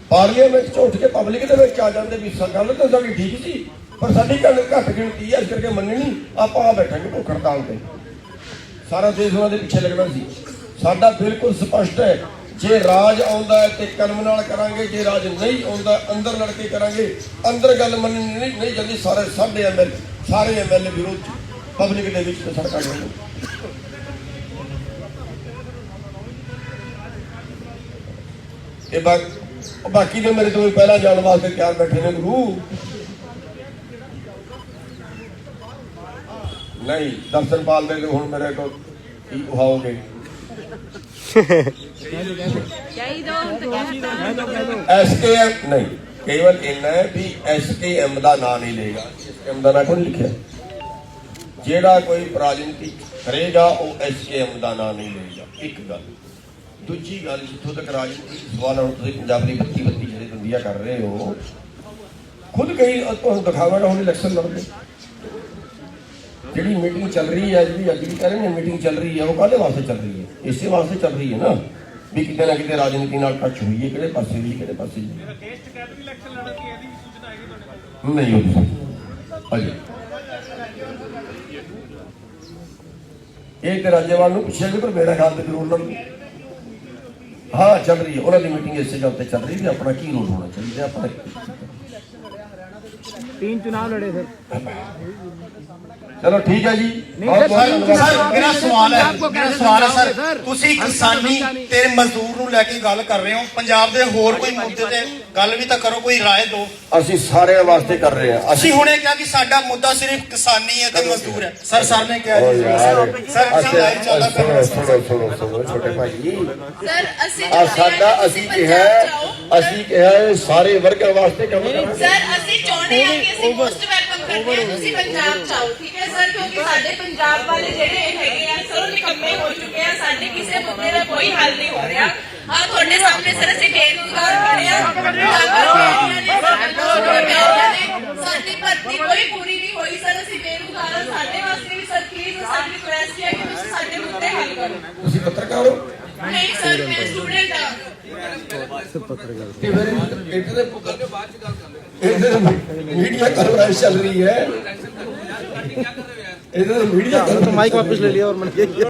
ਪਾਰਲੀਮੈਂਟ ਚੋਂ ਉੱਠ ਕੇ ਪਬਲਿਕ ਦੇ ਵਿੱਚ ਆ ਜਾਂਦੇ ਵੀ ਗੱਲ ਤਾਂ ਸਾਡੀ ਠੀਕ ਸੀ ਪਰ ਸਾਡੀ ਗੱਲ ਘੱਟ ਗਿਣਤੀ ਹੈ, ਇਸ ਕਰਕੇ ਮੰਨਣੀ, ਆਪਾਂ ਆ ਬੈਠਾਂਗੇ ਭੁੱਖ ਹੜਤਾਲ ਤੇ, ਸਾਰਾ ਦੇਸ਼ ਉਹਨਾਂ ਦੇ ਪਿੱਛੇ ਲੱਗਣਾ ਸੀ। ਸਾਡਾ ਬਿਲਕੁਲ ਸਪਸ਼ਟ ਹੈ, ਜੇ ਰਾਜ ਆਉਂਦਾ ਹੈ ਤੇ ਕਰਮ ਨਾਲ ਕਰਾਂਗੇ, ਜੇ ਰਾਜ ਨਹੀਂ ਆਉਂਦਾ ਅੰਦਰ ਲੜ ਕੇ ਕਰਾਂਗੇ। ਅੰਦਰ ਗੱਲ ਮੰਨਣੀ ਨਹੀਂ ਜਾਂਦੀ, ਸਾਰੇ ਐਮਐਲਏ ਵਿਰੋਧ ਪਬਲਿਕ ਦੇ ਵਿੱਚ ਸੜਕਾਂ ਤੇ। ਇਹ ਬਾਕੀ ਦੇ ਮੇਰੇ ਤੋਂ ਪਹਿਲਾਂ ਜਾਣ ਵਾਸਤੇ ਤਿਆਰ ਬੈਠੇ ਨੇ ਗੁਰੂ। ਨਹੀਂ ਦਰਸ਼ਨਪਾਲ ਦੇ ਹੁਣ ਮੇਰੇ ਕੋਲ ਕੀ ਕਹਾਓਗੇ? SKM ਨਹੀਂ, ਕੇਵਲ ਇੰਨਾ ਹੈ ਵੀ SKM ਦਾ ਨਾਂ ਨਹੀਂ ਲਏਗਾ, SKM ਦਾ ਨਾਂ ਕੋਈ ਲਿਖਿਆ। ਜਿਹੜਾ ਕੋਈ ਰਾਜਨੀਤੀ ਕਰੇਗਾ ਉਹ SKM ਦਾ ਨਾਂ ਨਹੀਂ ਲਏਗਾ, ਇੱਕ ਗੱਲ। ਦੂਜੀ ਗੱਲ, ਜਿੱਥੋਂ ਤੱਕ ਰਾਜਨੀਤੀ ਸਵਾਲ, ਹੁਣ ਤੁਸੀਂ ਪੰਜਾਬ ਦੀ 32 ਜਿਹੜੇ ਦੰਦੀਆਂ ਕਰ ਰਹੇ ਹੋ, ਖੁਦ ਕਈ ਤੁਹਾਨੂੰ ਦਿਖਾਵਾਂਗਾ ਹੁਣ ਇਲੈਕਸ਼ਨ ਲੜਦੇ। ਜਿਹੜੀ ਮੀਟਿੰਗ ਚੱਲ ਰਹੀ ਹੈ, ਜਿਹੜੀ ਅੱਜ ਵੀ ਕਹਿ ਰਹੇ ਨੇ ਮੀਟਿੰਗ ਚੱਲ ਰਹੀ ਹੈ, ਉਹ ਕਾਹਦੇ ਵਾਸਤੇ ਚੱਲ ਰਹੀ ਹੈ? ਇਸੇ ਵਾਸਤੇ ਚੱਲ ਰਹੀ ਹੈ ਨਾ ਵੀ ਕਿਤੇ ਨਾ ਕਿਤੇ ਰਾਜਨੀਤੀ ਨਾਲ ਟੱਚ ਹੋਈ ਹੈ, ਕਿਹੜੇ ਪਾਸੇ ਵੀ ਕਿਹੜੇ ਪਾਸੇ ਨਹੀਂ ਅਜੇ। ਇਹ ਤੇ ਰਾਜੇਵਾਲ ਨੂੰ ਪੁੱਛਿਆ ਜੀ, ਪਰ ਮੇਰਾ ਖਿਆਲ ਤੇ ਜ਼ਰੂਰ ਉਹਨਾਂ ਨੂੰ ਹਾਂ ਚੱਲ ਰਹੀ ਹੈ, ਉਹਨਾਂ ਦੀ ਮੀਟਿੰਗ ਇਸੇ ਗੱਲ ਤੇ ਚੱਲ ਰਹੀ ਹੈ, ਆਪਣਾ ਕੀ ਰੋਲ ਹੋਣਾ ਚਾਹੀਦਾ। ਆਪਣਾ 3 चुनाव लड़े सर। ਚਲੋ ਠੀਕ ਹੈ ਜੀ। ਮੇਰਾ ਸਵਾਲ ਹੈ ਸਰ, ਤੁਸੀਂ ਕਿਸਾਨੀ ਤੇ ਮਜ਼ਦੂਰ ਨੂੰ ਲੈ ਕੇ ਗੱਲ ਕਰ ਰਹੇ ਹੋ, ਪੰਜਾਬ ਦੇ ਹੋਰ ਕੋਈ ਮੁੱਦੇ ਤੇ ਗੱਲ ਵੀ ਤਾਂ ਕਰੋ, ਕੋਈ ਰਾਏ ਦਿਓ। ਅਸੀਂ ਸਾਰਿਆਂ ਵਾਸਤੇ ਕਰ ਰਹੇ ਹਾਂ। ਅਸੀਂ ਹੁਣੇ ਕਿਹਾ ਕਿ ਸਾਡਾ ਮੁੱਦਾ ਸਿਰਫ ਕਿਸਾਨੀ ਹੈ ਤੇ ਮਜ਼ਦੂਰ ਹੈ। ਸਰ ਨੇ ਕਿਹਾ ਜੀ ਸੁਣੋ ਛੋਟੇ ਭਾਈ, ਅਸੀਂ ਕਿਹਾ ਸਾਰੇ ਵਰਗਾਂ ਵਾਸਤੇ ਕੰਮ ਕਰਾਂਗੇ। ਸਰ ਅਸੀਂ ਚਾਹੁੰਦੇ ਹਾਂ ਕਿ ਅਸੀਂ ਮੋਸਟ ਵੈਲਕਮ ਕਰਦੇ ਹਾਂ ਤੁਸੀਂ ਪੰਜਾਬ ਚ ਆਓ, ਠੀਕ ਹੈ ਸਰ, ਕਿਉਂਕਿ ਸਾਡੇ ਪੰਜਾਬ ਵਾਲੇ ਜਿਹੜੇ ਹੈਗੇ ਆ ਸਰ ਉਹ ਨਿਕੰਮੇ ਹੋ ਚੁੱਕੇ ਆ, ਸਾਡੇ ਕਿਸੇ ਮੁੱਦੇ ਦਾ ਕੋਈ ਹੱਲ ਨਹੀਂ ਹੋ ਰਿਹਾ। ਆ ਤੁਹਾਡੇ ਸਾਹਮਣੇ ਸਰ ਅਸੀਂ ਬੇਰੁਜ਼ਗਾਰ ਖੜੇ ਆ, ਸਾਡੀ ਭਰਤੀ ਕੋਈ ਪੂਰੀ ਨਹੀਂ ਹੋਈ ਸਰ, ਅਸੀਂ ਬੇਰੁਜ਼ਗਾਰ ਹਾਂ। ਸਾਡੇ ਵਾਸਤੇ ਵੀ ਸਰ ਪਲੀਜ਼ ਸਾਡੀ ਰਿਕੁਐਸਟ ਹੈ ਕਿ ਤੁਸੀਂ ਸਾਡੇ ਮੁੱਦੇ ਹੱਲ ਕਰੋ। ਤੁਸੀਂ ਪੱਤਰਕਾਰ ਹੋ? ਨਹੀਂ ਸਰ ਮੈਂ ਸਟੂਡੈਂਟ ਹਾਂ। मीडिया कवरेज चल रही है, इधर मीडिया माइक वापस ले लिया और मन